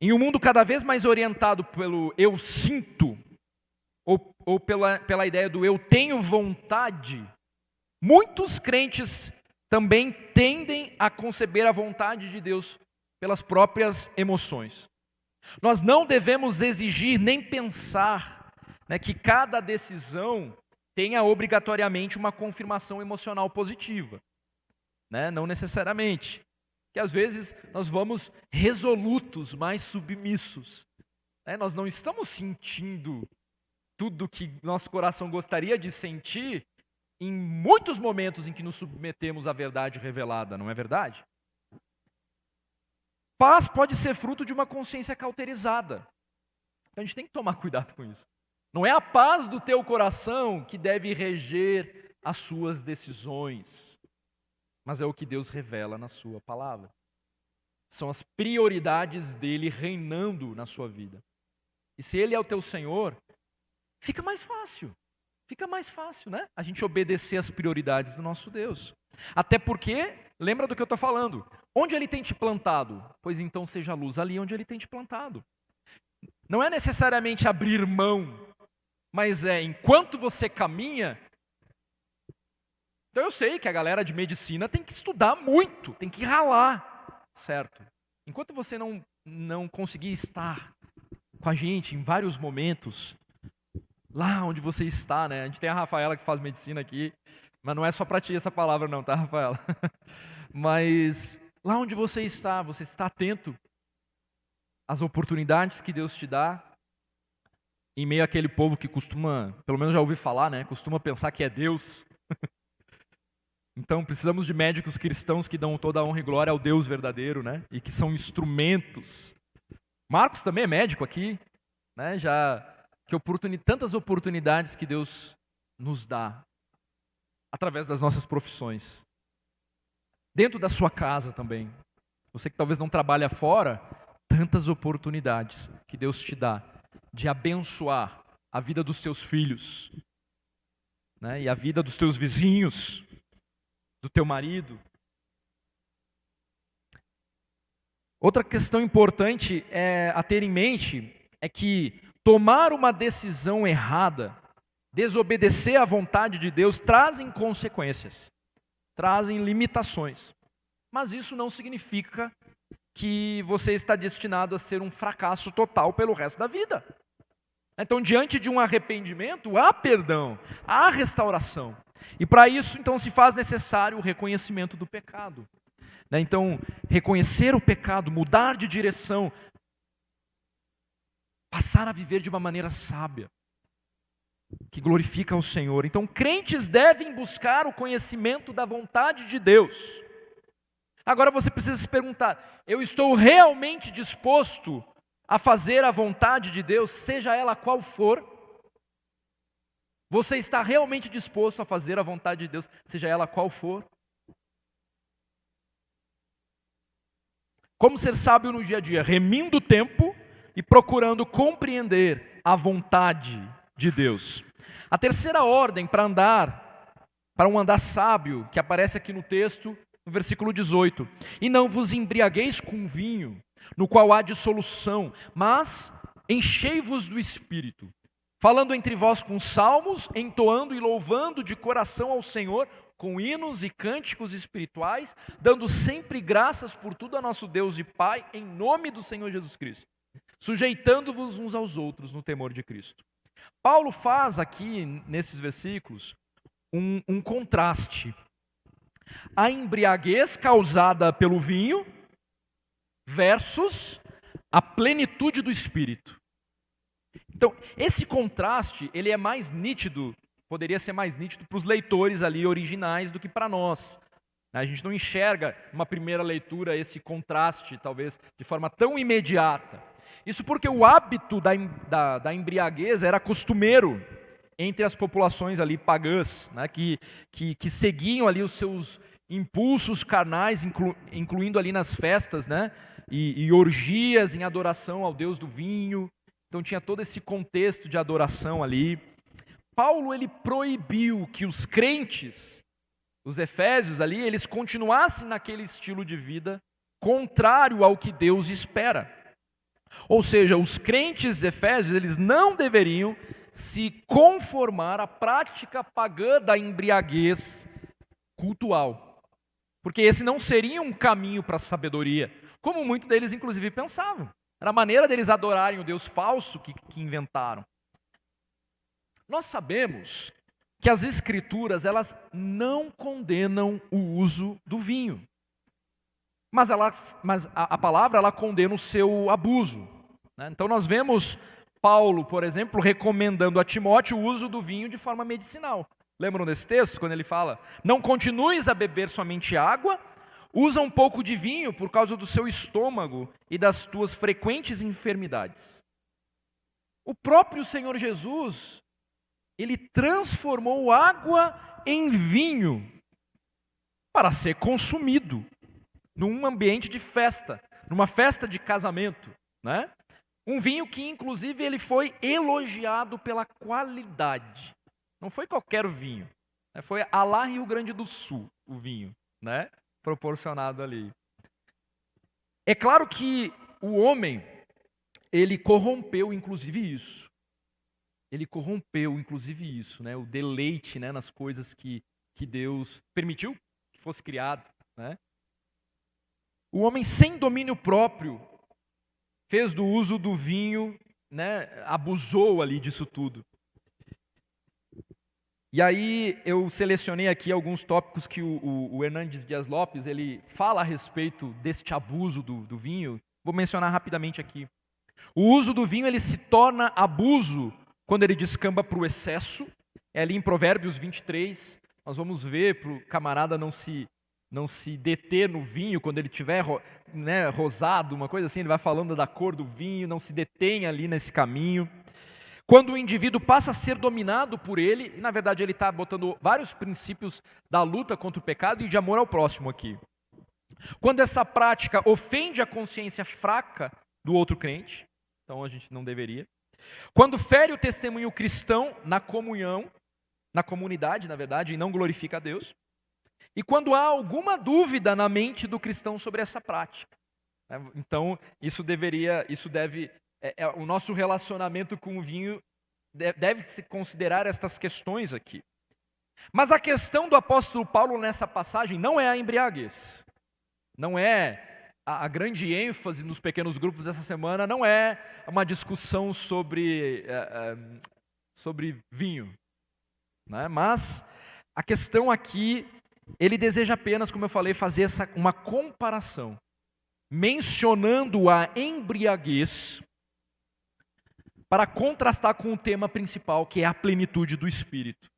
Em um mundo cada vez mais orientado pelo eu sinto, ou pela ideia do eu tenho vontade, muitos crentes também tendem a conceber a vontade de Deus pelas próprias emoções. Nós não devemos exigir nem pensar, né, que cada decisão tenha obrigatoriamente uma confirmação emocional positiva. Né? Não necessariamente. Porque às vezes nós vamos resolutos, mais submissos. Né? Nós não estamos sentindo tudo que nosso coração gostaria de sentir em muitos momentos em que nos submetemos à verdade revelada, não é verdade? Paz pode ser fruto de uma consciência cauterizada. Então a gente tem que tomar cuidado com isso. Não é a paz do teu coração que deve reger as suas decisões, mas é o que Deus revela na sua palavra. São as prioridades dele reinando na sua vida. E se ele é o teu Senhor, fica mais fácil. Fica mais fácil, né? A gente obedecer às prioridades do nosso Deus. Até porque, lembra do que eu estou falando? Onde ele tem te plantado? Pois então seja a luz ali onde ele tem te plantado. Não é necessariamente abrir mão, mas enquanto você caminha, Então eu sei que a galera de medicina tem que estudar muito, tem que ralar, certo? Enquanto você não conseguir estar com a gente em vários momentos, lá onde você está, né? A gente tem a Rafaela que faz medicina aqui, mas não é só para ti essa palavra não, tá, Rafaela? Mas lá onde você está atento às oportunidades que Deus te dá, em meio àquele povo que costuma, pelo menos já ouvi falar, né? Costuma pensar que é Deus. Então precisamos de médicos cristãos que dão toda a honra e glória ao Deus verdadeiro, né? E que são instrumentos. Marcos também é médico aqui, né? Tantas oportunidades que Deus nos dá através das nossas profissões. Dentro da sua casa também. Você que talvez não trabalha fora, tantas oportunidades que Deus te dá de abençoar a vida dos teus filhos, né? E a vida dos teus vizinhos, do teu marido. Outra questão importante a ter em mente é que tomar uma decisão errada, desobedecer à vontade de Deus, trazem consequências, trazem limitações. Mas isso não significa que você está destinado a ser um fracasso total pelo resto da vida. Então, diante de um arrependimento, há perdão, há restauração. E para isso, então, se faz necessário o reconhecimento do pecado. Então, reconhecer o pecado, mudar de direção, passar a viver de uma maneira sábia, que glorifica ao Senhor. Então, crentes devem buscar o conhecimento da vontade de Deus. Agora você precisa se perguntar: eu estou realmente disposto a fazer a vontade de Deus, seja ela qual for? Você está realmente disposto a fazer a vontade de Deus, seja ela qual for? Como ser sábio no dia a dia? Remindo o tempo e procurando compreender a vontade de Deus. A terceira ordem para um andar sábio, que aparece aqui no texto, no versículo 18: e não vos embriagueis com vinho, no qual há dissolução, mas enchei-vos do Espírito, falando entre vós com salmos, entoando e louvando de coração ao Senhor, com hinos e cânticos espirituais, dando sempre graças por tudo a nosso Deus e Pai, em nome do Senhor Jesus Cristo, sujeitando-vos uns aos outros no temor de Cristo. Paulo faz aqui, nesses versículos, um contraste. A embriaguez causada pelo vinho versus a plenitude do Espírito. Então, esse contraste, ele é mais nítido, poderia ser mais nítido para os leitores ali originais do que para nós. A gente não enxerga, numa primeira leitura, esse contraste, talvez, de forma tão imediata. Isso porque o hábito da embriaguez era costumeiro entre as populações ali pagãs, né, que seguiam ali os seus impulsos carnais, incluindo ali nas festas, né, e orgias em adoração ao Deus do vinho. Então tinha todo esse contexto de adoração ali. Paulo, ele proibiu que os crentes, os efésios ali, eles continuassem naquele estilo de vida contrário ao que Deus espera. Ou seja, os crentes efésios, eles não deveriam se conformar à prática pagã da embriaguez cultual, porque esse não seria um caminho para a sabedoria, como muitos deles inclusive pensavam. Era a maneira deles adorarem o Deus falso que inventaram. Nós sabemos que as Escrituras, elas não condenam o uso do vinho. Mas a palavra, ela condena o seu abuso, né? Então nós vemos Paulo, por exemplo, recomendando a Timóteo o uso do vinho de forma medicinal. Lembram desse texto, quando ele fala: não continues a beber somente água, usa um pouco de vinho por causa do seu estômago e das tuas frequentes enfermidades. O próprio Senhor Jesus, ele transformou água em vinho para ser consumido num ambiente de festa, numa festa de casamento, né? Um vinho que, inclusive, ele foi elogiado pela qualidade. Não foi qualquer vinho, né? Foi a lá Rio Grande do Sul, o vinho, né? Proporcionado ali. É claro que o homem, ele corrompeu, inclusive, isso. Ele corrompeu, inclusive, isso, né? O deleite, né, nas coisas que que Deus permitiu que fosse criado, né? O homem sem domínio próprio fez do uso do vinho, né, abusou ali disso tudo. E aí eu selecionei aqui alguns tópicos que o Hernandes Dias Lopes, ele fala a respeito deste abuso do vinho. Vou mencionar rapidamente aqui. O uso do vinho, ele se torna abuso quando ele descamba para o excesso. É ali em Provérbios 23, nós vamos ver para o camarada não se deter no vinho quando ele tiver, né, rosado, uma coisa assim, ele vai falando da cor do vinho, não se detém ali nesse caminho. Quando o indivíduo passa a ser dominado por ele, e na verdade ele está botando vários princípios da luta contra o pecado e de amor ao próximo aqui. Quando essa prática ofende a consciência fraca do outro crente, então a gente não deveria. Quando fere o testemunho cristão na comunhão, na comunidade, na verdade, e não glorifica a Deus. E quando há alguma dúvida na mente do cristão sobre essa prática. Então, o nosso relacionamento com o vinho deve-se considerar estas questões aqui. Mas a questão do apóstolo Paulo nessa passagem não é a embriaguez. Não é a grande ênfase nos pequenos grupos dessa semana, não é uma discussão sobre vinho. Né? Mas a questão aqui, ele deseja apenas, como eu falei, fazer uma comparação, mencionando a embriaguez, para contrastar com o tema principal, que é a plenitude do Espírito,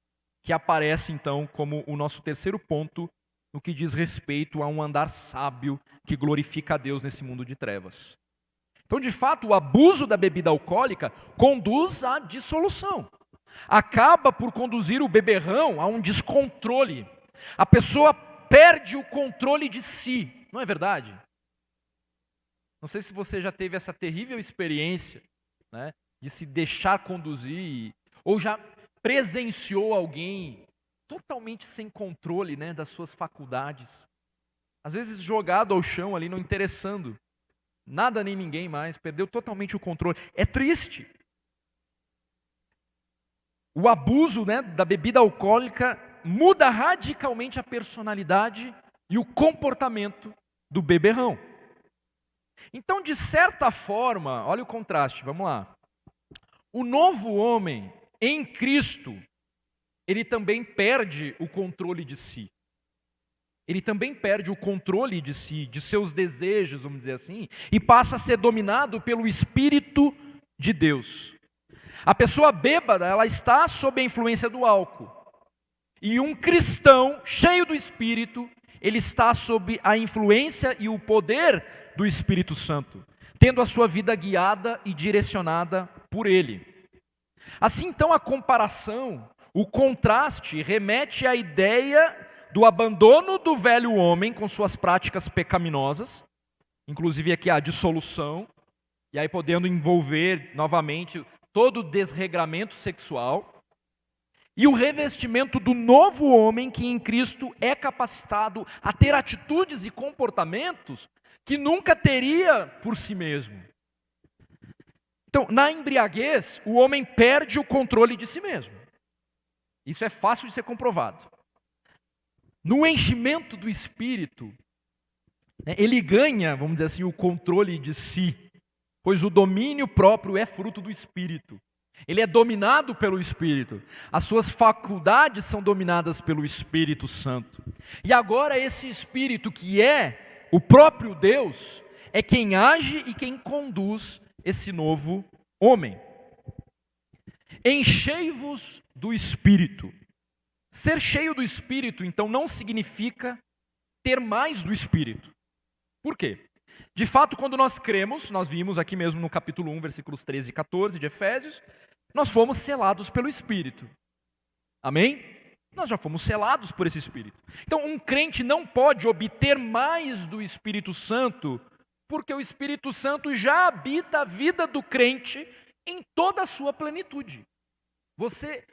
que aparece então como o nosso terceiro ponto no que diz respeito a um andar sábio que glorifica a Deus nesse mundo de trevas. Então, de fato, o abuso da bebida alcoólica conduz à dissolução. Acaba por conduzir o beberrão a um descontrole. A pessoa perde o controle de si, não é verdade? Não sei se você já teve essa terrível experiência, né, de se deixar conduzir, ou já presenciou alguém totalmente sem controle, né, das suas faculdades. Às vezes jogado ao chão ali, não interessando nada nem ninguém mais, perdeu totalmente o controle. É triste. O abuso, né, da bebida alcoólica muda radicalmente a personalidade e o comportamento do beberrão. Então, de certa forma, olha o contraste, vamos lá. O novo homem em Cristo, ele também perde o controle de si. Ele também perde o controle de si, de seus desejos, vamos dizer assim, e passa a ser dominado pelo Espírito de Deus. A pessoa bêbada, ela está sob a influência do álcool. E um cristão cheio do Espírito, ele está sob a influência e o poder do Espírito Santo, tendo a sua vida guiada e direcionada por ele. Assim, então, a comparação, o contraste, remete à ideia do abandono do velho homem com suas práticas pecaminosas, inclusive aqui a dissolução, e aí podendo envolver novamente todo o desregramento sexual, e o revestimento do novo homem que em Cristo é capacitado a ter atitudes e comportamentos que nunca teria por si mesmo. Então, na embriaguez, o homem perde o controle de si mesmo. Isso é fácil de ser comprovado. No enchimento do Espírito, né, ele ganha, vamos dizer assim, o controle de si, pois o domínio próprio é fruto do Espírito. Ele é dominado pelo Espírito. As suas faculdades são dominadas pelo Espírito Santo. E agora esse Espírito, que é o próprio Deus, é quem age e quem conduz esse novo homem. Enchei-vos do Espírito. Ser cheio do Espírito, então, não significa ter mais do Espírito. Por quê? De fato, quando nós cremos, nós vimos aqui mesmo no capítulo 1, versículos 13 e 14 de Efésios, nós fomos selados pelo Espírito. Amém? Nós já fomos selados por esse Espírito. Então, um crente não pode obter mais do Espírito Santo, porque o Espírito Santo já habita a vida do crente em toda a sua plenitude. Você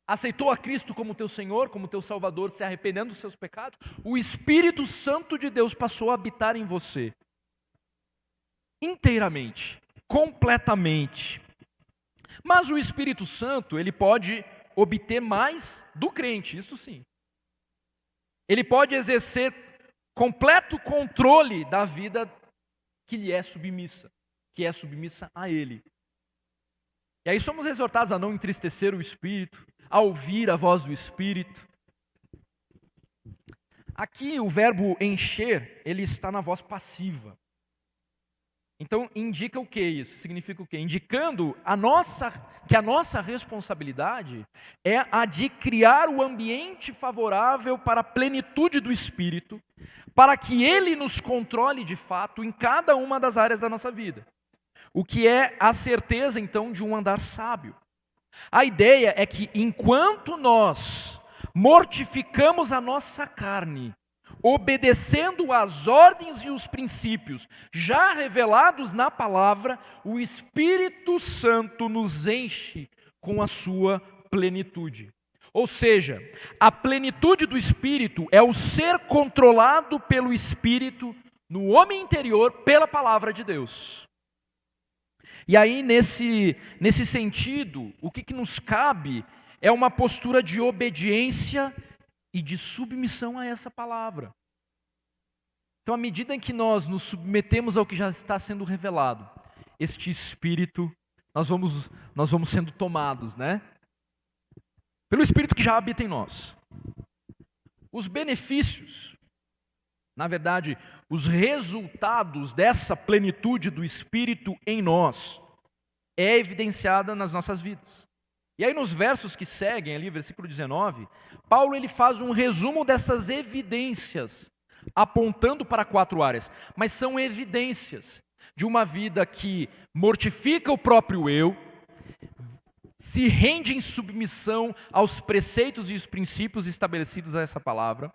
aceitou a Cristo como teu Senhor, como teu Salvador, se arrependendo dos seus pecados, o Espírito Santo de Deus passou a habitar em você. Inteiramente, completamente. Mas o Espírito Santo, ele pode obter mais do crente, isso sim. Ele pode exercer completo controle da vida que lhe é submissa, que é submissa a Ele. E aí somos exortados a não entristecer o Espírito, a ouvir a voz do Espírito. Aqui o verbo encher, ele está na voz passiva. Então indica o que isso? Significa o quê? Indicando que a nossa responsabilidade é a de criar o ambiente favorável para a plenitude do Espírito, para que Ele nos controle de fato em cada uma das áreas da nossa vida. O que é a certeza então de um andar sábio. A ideia é que enquanto nós mortificamos a nossa carne, obedecendo às ordens e os princípios já revelados na palavra, o Espírito Santo nos enche com a sua plenitude. Ou seja, a plenitude do Espírito é o ser controlado pelo Espírito no homem interior pela palavra de Deus. E aí, nesse sentido, o que nos cabe é uma postura de obediência e de submissão a essa palavra. Então, à medida em que nós nos submetemos ao que já está sendo revelado, este Espírito, nós vamos sendo tomados, né? Pelo Espírito que já habita em nós. Os benefícios, na verdade, os resultados dessa plenitude do Espírito em nós, é evidenciada nas nossas vidas. E aí nos versos que seguem ali, versículo 19, Paulo ele faz um resumo dessas evidências, apontando para 4 áreas, mas são evidências de uma vida que mortifica o próprio eu, se rende em submissão aos preceitos e os princípios estabelecidos a essa palavra,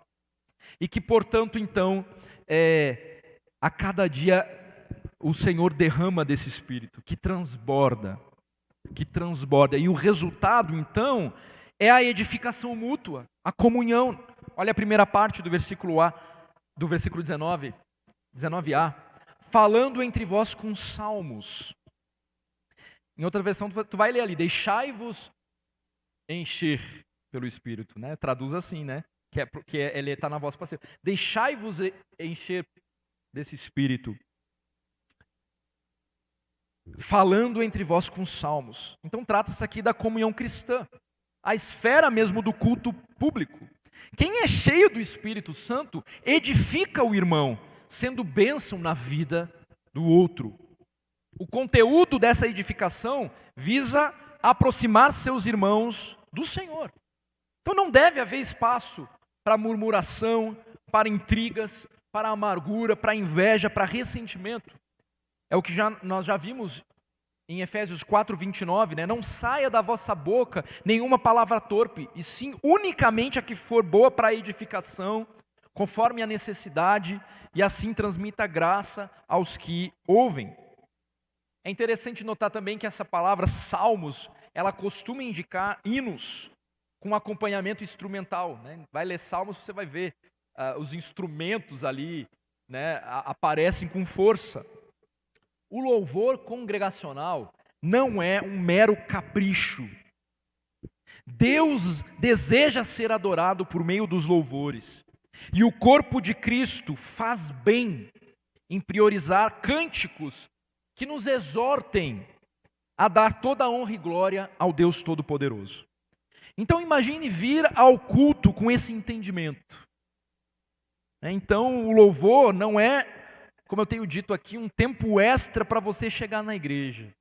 e que, portanto, então, a cada dia o Senhor derrama desse Espírito, que transborda. E o resultado, então, é a edificação mútua, a comunhão. Olha a primeira parte do versículo 19a. Falando entre vós com salmos. Em outra versão, tu vai ler ali, deixai-vos encher pelo Espírito, né? Traduz assim, né? Ele está na voz passiva. Deixai-vos encher desse Espírito. Falando entre vós com salmos. Então trata-se aqui da comunhão cristã, a esfera mesmo do culto público. Quem é cheio do Espírito Santo edifica o irmão, sendo bênção na vida do outro. O conteúdo dessa edificação visa aproximar seus irmãos do Senhor. Então não deve haver espaço para murmuração, para intrigas, para amargura, para inveja, para ressentimento. É o que nós já vimos em Efésios 4:29, né? Não saia da vossa boca nenhuma palavra torpe, e sim unicamente a que for boa para a edificação, conforme a necessidade, e assim transmita graça aos que ouvem. É interessante notar também que essa palavra salmos, ela costuma indicar hinos com acompanhamento instrumental, né? Vai ler salmos, você vai ver os instrumentos ali, né, aparecem com força. O louvor congregacional não é um mero capricho. Deus deseja ser adorado por meio dos louvores. E o corpo de Cristo faz bem em priorizar cânticos que nos exortem a dar toda a honra e glória ao Deus Todo-Poderoso. Então imagine vir ao culto com esse entendimento. Então o louvor não é, como eu tenho dito aqui, um tempo extra para você chegar na igreja.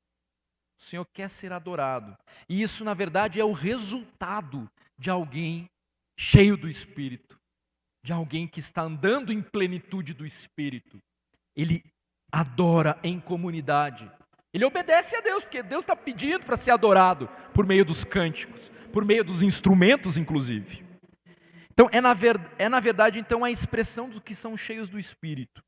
O Senhor quer ser adorado. E isso, na verdade, é o resultado de alguém cheio do Espírito. De alguém que está andando em plenitude do Espírito. Ele adora em comunidade. Ele obedece a Deus, porque Deus está pedindo para ser adorado por meio dos cânticos, por meio dos instrumentos, inclusive. Então, é na verdade, então, a expressão dos que são cheios do Espírito.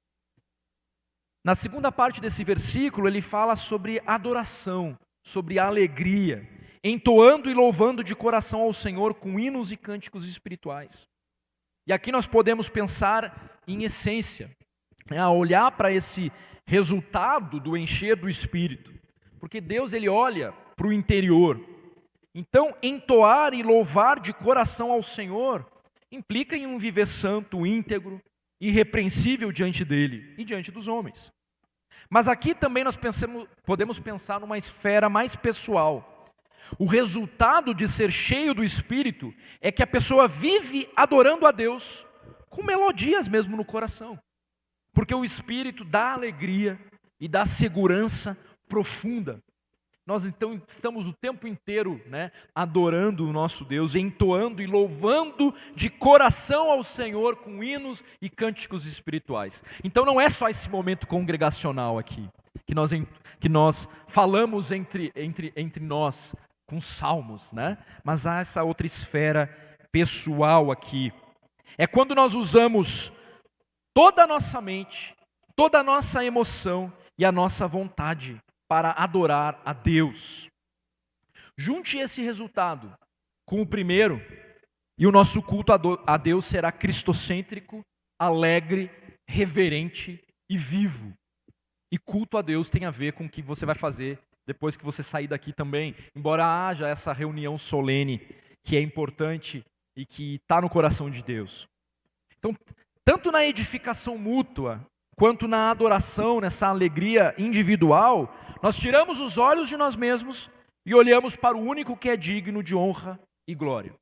Na segunda parte desse versículo, ele fala sobre adoração, sobre alegria, entoando e louvando de coração ao Senhor com hinos e cânticos espirituais. E aqui nós podemos pensar em essência, a olhar para esse resultado do encher do Espírito, porque Deus ele olha para o interior. Então, entoar e louvar de coração ao Senhor implica em um viver santo, íntegro, irrepreensível diante dele e diante dos homens. Mas aqui também nós podemos pensar numa esfera mais pessoal. O resultado de ser cheio do Espírito é que a pessoa vive adorando a Deus com melodias mesmo no coração. Porque o Espírito dá alegria e dá segurança profunda. Nós então estamos o tempo inteiro, adorando o nosso Deus, entoando e louvando de coração ao Senhor com hinos e cânticos espirituais. Então não é só esse momento congregacional aqui, que nós falamos entre nós com salmos, mas há essa outra esfera pessoal aqui. É quando nós usamos toda a nossa mente, toda a nossa emoção e a nossa vontade para adorar a Deus. Junte esse resultado com o primeiro, e o nosso culto a Deus será cristocêntrico, alegre, reverente e vivo. E culto a Deus tem a ver com o que você vai fazer depois que você sair daqui também. Embora haja essa reunião solene que é importante e que está no coração de Deus. Então, tanto na edificação mútua, quanto na adoração, nessa alegria individual, nós tiramos os olhos de nós mesmos e olhamos para o único que é digno de honra e glória.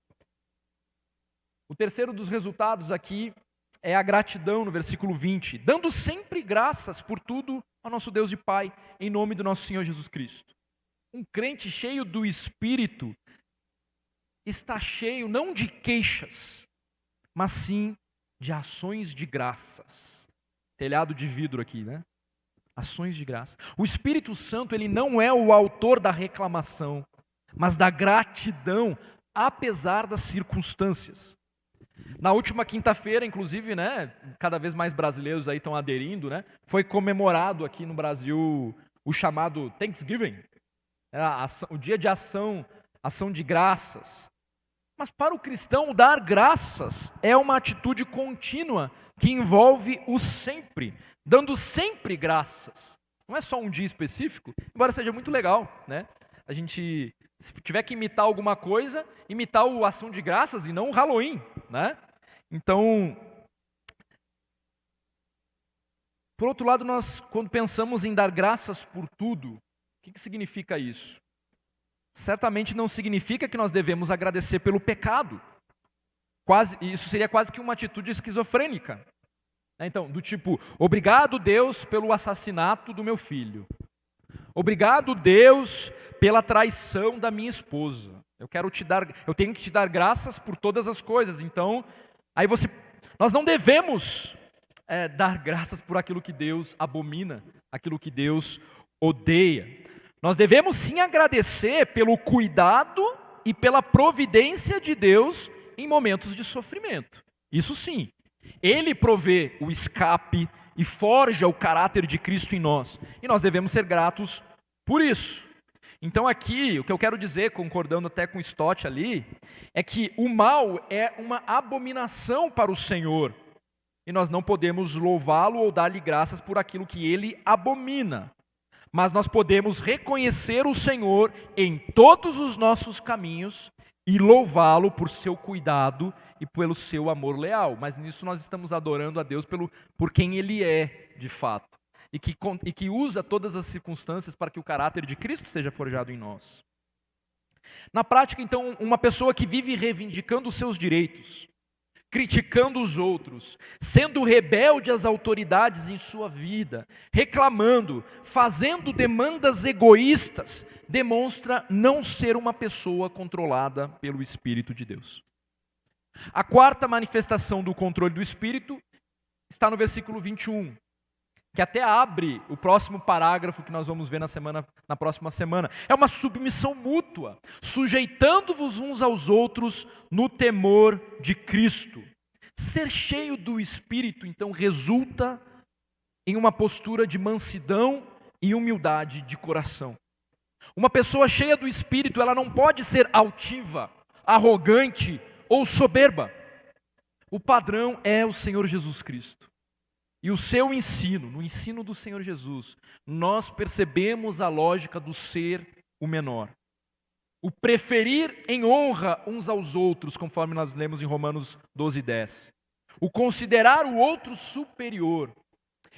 O terceiro dos resultados aqui é a gratidão no versículo 20, dando sempre graças por tudo ao nosso Deus e Pai, em nome do nosso Senhor Jesus Cristo. Um crente cheio do Espírito está cheio não de queixas, mas sim de ações de graças. Telhado de vidro aqui, Ações de graça. O Espírito Santo, ele não é o autor da reclamação, mas da gratidão, apesar das circunstâncias. Na última quinta-feira, inclusive, cada vez mais brasileiros aí estão aderindo, foi comemorado aqui no Brasil o chamado Thanksgiving, o dia de ação de graças. Mas para o cristão, dar graças é uma atitude contínua que envolve o sempre, dando sempre graças. Não é só um dia específico, embora seja muito legal, A gente, se tiver que imitar alguma coisa, imitar a ação de graças e não o Halloween, Então, por outro lado, nós, quando pensamos em dar graças por tudo, o que significa isso? Certamente não significa que nós devemos agradecer pelo pecado. Isso seria quase que uma atitude esquizofrênica. Então, do tipo, obrigado Deus pelo assassinato do meu filho. Obrigado Deus pela traição da minha esposa. Eu tenho que te dar graças por todas as coisas. Então, nós não devemos dar graças por aquilo que Deus abomina, aquilo que Deus odeia. Nós devemos sim agradecer pelo cuidado e pela providência de Deus em momentos de sofrimento. Isso sim. Ele provê o escape e forja o caráter de Cristo em nós. E nós devemos ser gratos por isso. Então aqui, o que eu quero dizer, concordando até com Stott ali, é que o mal é uma abominação para o Senhor. E nós não podemos louvá-lo ou dar-lhe graças por aquilo que ele abomina. Mas nós podemos reconhecer o Senhor em todos os nossos caminhos e louvá-lo por seu cuidado e pelo seu amor leal. Mas nisso nós estamos adorando a Deus por quem Ele é, de fato. E que usa todas as circunstâncias para que o caráter de Cristo seja forjado em nós. Na prática, então, uma pessoa que vive reivindicando os seus direitos, criticando os outros, sendo rebelde às autoridades em sua vida, reclamando, fazendo demandas egoístas, demonstra não ser uma pessoa controlada pelo Espírito de Deus. A quarta manifestação do controle do Espírito está no versículo 21, que até abre o próximo parágrafo que nós vamos ver na próxima semana. É uma submissão mútua, sujeitando-vos uns aos outros no temor de Cristo. Ser cheio do Espírito, então, resulta em uma postura de mansidão e humildade de coração. Uma pessoa cheia do Espírito, ela não pode ser altiva, arrogante ou soberba. O padrão é o Senhor Jesus Cristo. E o seu ensino, no ensino do Senhor Jesus, nós percebemos a lógica do ser o menor. o preferir em honra uns aos outros, conforme nós lemos em Romanos 12:10, o considerar o outro superior.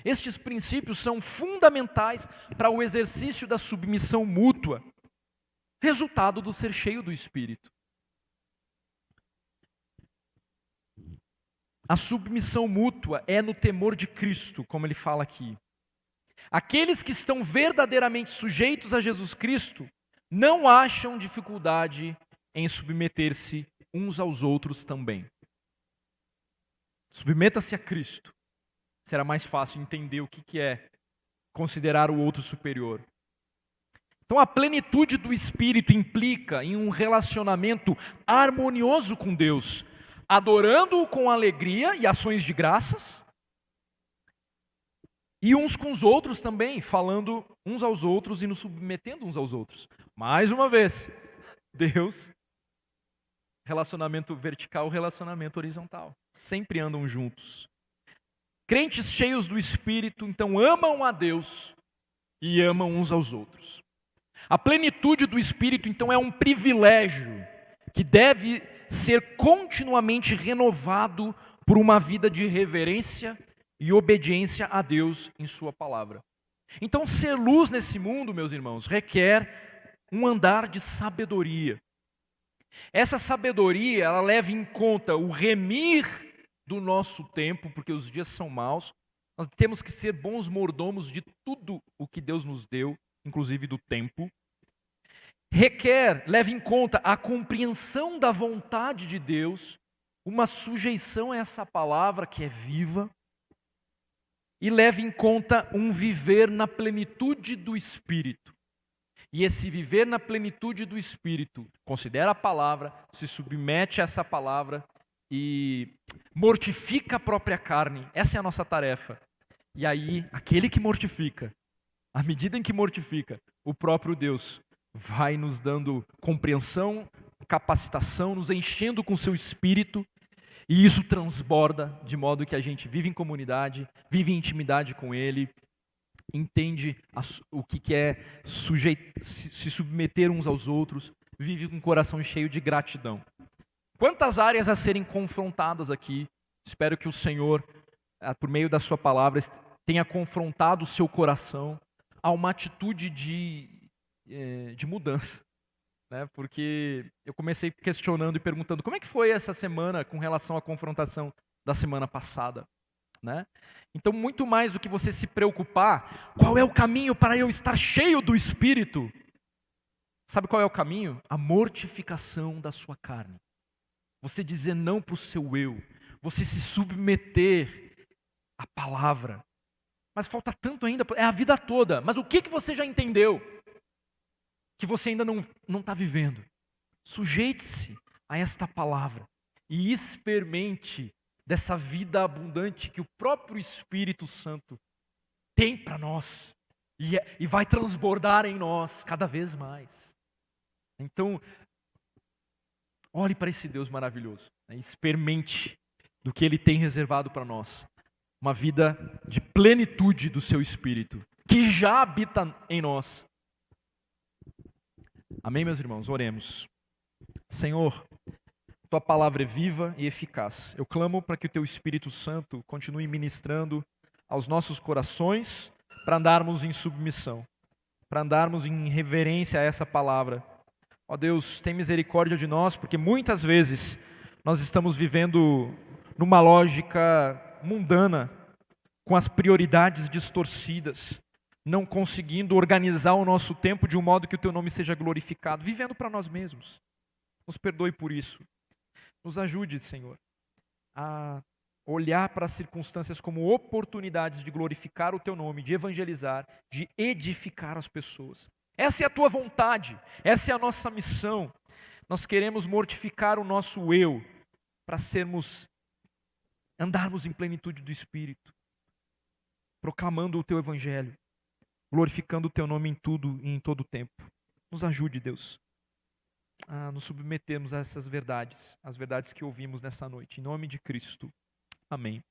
Estes princípios são fundamentais para o exercício da submissão mútua, resultado do ser cheio do Espírito. A submissão mútua é no temor de Cristo, como ele fala aqui. Aqueles que estão verdadeiramente sujeitos a Jesus Cristo não acham dificuldade em submeter-se uns aos outros também. Submeta-se a Cristo. Será mais fácil entender o que é considerar o outro superior. Então, a plenitude do Espírito implica em um relacionamento harmonioso com Deus, adorando-o com alegria e ações de graças, e uns com os outros também, falando uns aos outros e nos submetendo uns aos outros. Mais uma vez, Deus, relacionamento vertical, relacionamento horizontal, sempre andam juntos. Crentes cheios do Espírito, então, amam a Deus e amam uns aos outros. A plenitude do Espírito, então, é um privilégio que deve ser continuamente renovado por uma vida de reverência e obediência a Deus em sua palavra. Então, ser luz nesse mundo, meus irmãos, requer um andar de sabedoria. Essa sabedoria, ela leva em conta o remir do nosso tempo, porque os dias são maus. Nós temos que ser bons mordomos de tudo o que Deus nos deu, inclusive do tempo. Leva em conta a compreensão da vontade de Deus, uma sujeição a essa palavra que é viva, e leva em conta um viver na plenitude do Espírito. E esse viver na plenitude do Espírito considera a palavra, se submete a essa palavra e mortifica a própria carne. Essa é a nossa tarefa. E aí, aquele que mortifica, à medida em que mortifica, o próprio Deus vai nos dando compreensão, capacitação, nos enchendo com seu Espírito, e isso transborda de modo que a gente vive em comunidade, vive em intimidade com Ele, entende o que é se submeter uns aos outros, vive com o coração cheio de gratidão. Quantas áreas a serem confrontadas aqui. Espero que o Senhor, por meio da sua palavra, tenha confrontado o seu coração a uma atitude de mudança. Né? Porque eu comecei questionando e perguntando como é que foi essa semana com relação à confrontação da semana passada. Né? Então, muito mais do que você se preocupar, qual é o caminho para eu estar cheio do Espírito? Sabe qual é o caminho? A mortificação da sua carne. Você dizer não para o seu eu. Você se submeter à palavra. Mas falta tanto ainda, é a vida toda. Mas o que você já entendeu? Que você ainda não está vivendo. Sujeite-se a esta palavra e experimente dessa vida abundante que o próprio Espírito Santo tem para nós e vai transbordar em nós cada vez mais. Então, olhe para esse Deus maravilhoso, né? Experimente do que Ele tem reservado para nós. Uma vida de plenitude do seu Espírito, que já habita em nós. Amém, meus irmãos? Oremos. Senhor, Tua palavra é viva e eficaz. Eu clamo para que o Teu Espírito Santo continue ministrando aos nossos corações para andarmos em submissão, para andarmos em reverência a essa palavra. Ó Deus, tem misericórdia de nós, porque muitas vezes nós estamos vivendo numa lógica mundana, com as prioridades distorcidas, não conseguindo organizar o nosso tempo de um modo que o Teu nome seja glorificado, vivendo para nós mesmos. Nos perdoe por isso. Nos ajude, Senhor, a olhar para as circunstâncias como oportunidades de glorificar o Teu nome, de evangelizar, de edificar as pessoas. Essa é a Tua vontade, essa é a nossa missão. Nós queremos mortificar o nosso eu para andarmos em plenitude do Espírito, proclamando o Teu evangelho, glorificando o Teu nome em tudo e em todo o tempo. Nos ajude, Deus, a nos submetermos a essas verdades, as verdades que ouvimos nessa noite. Em nome de Cristo. Amém.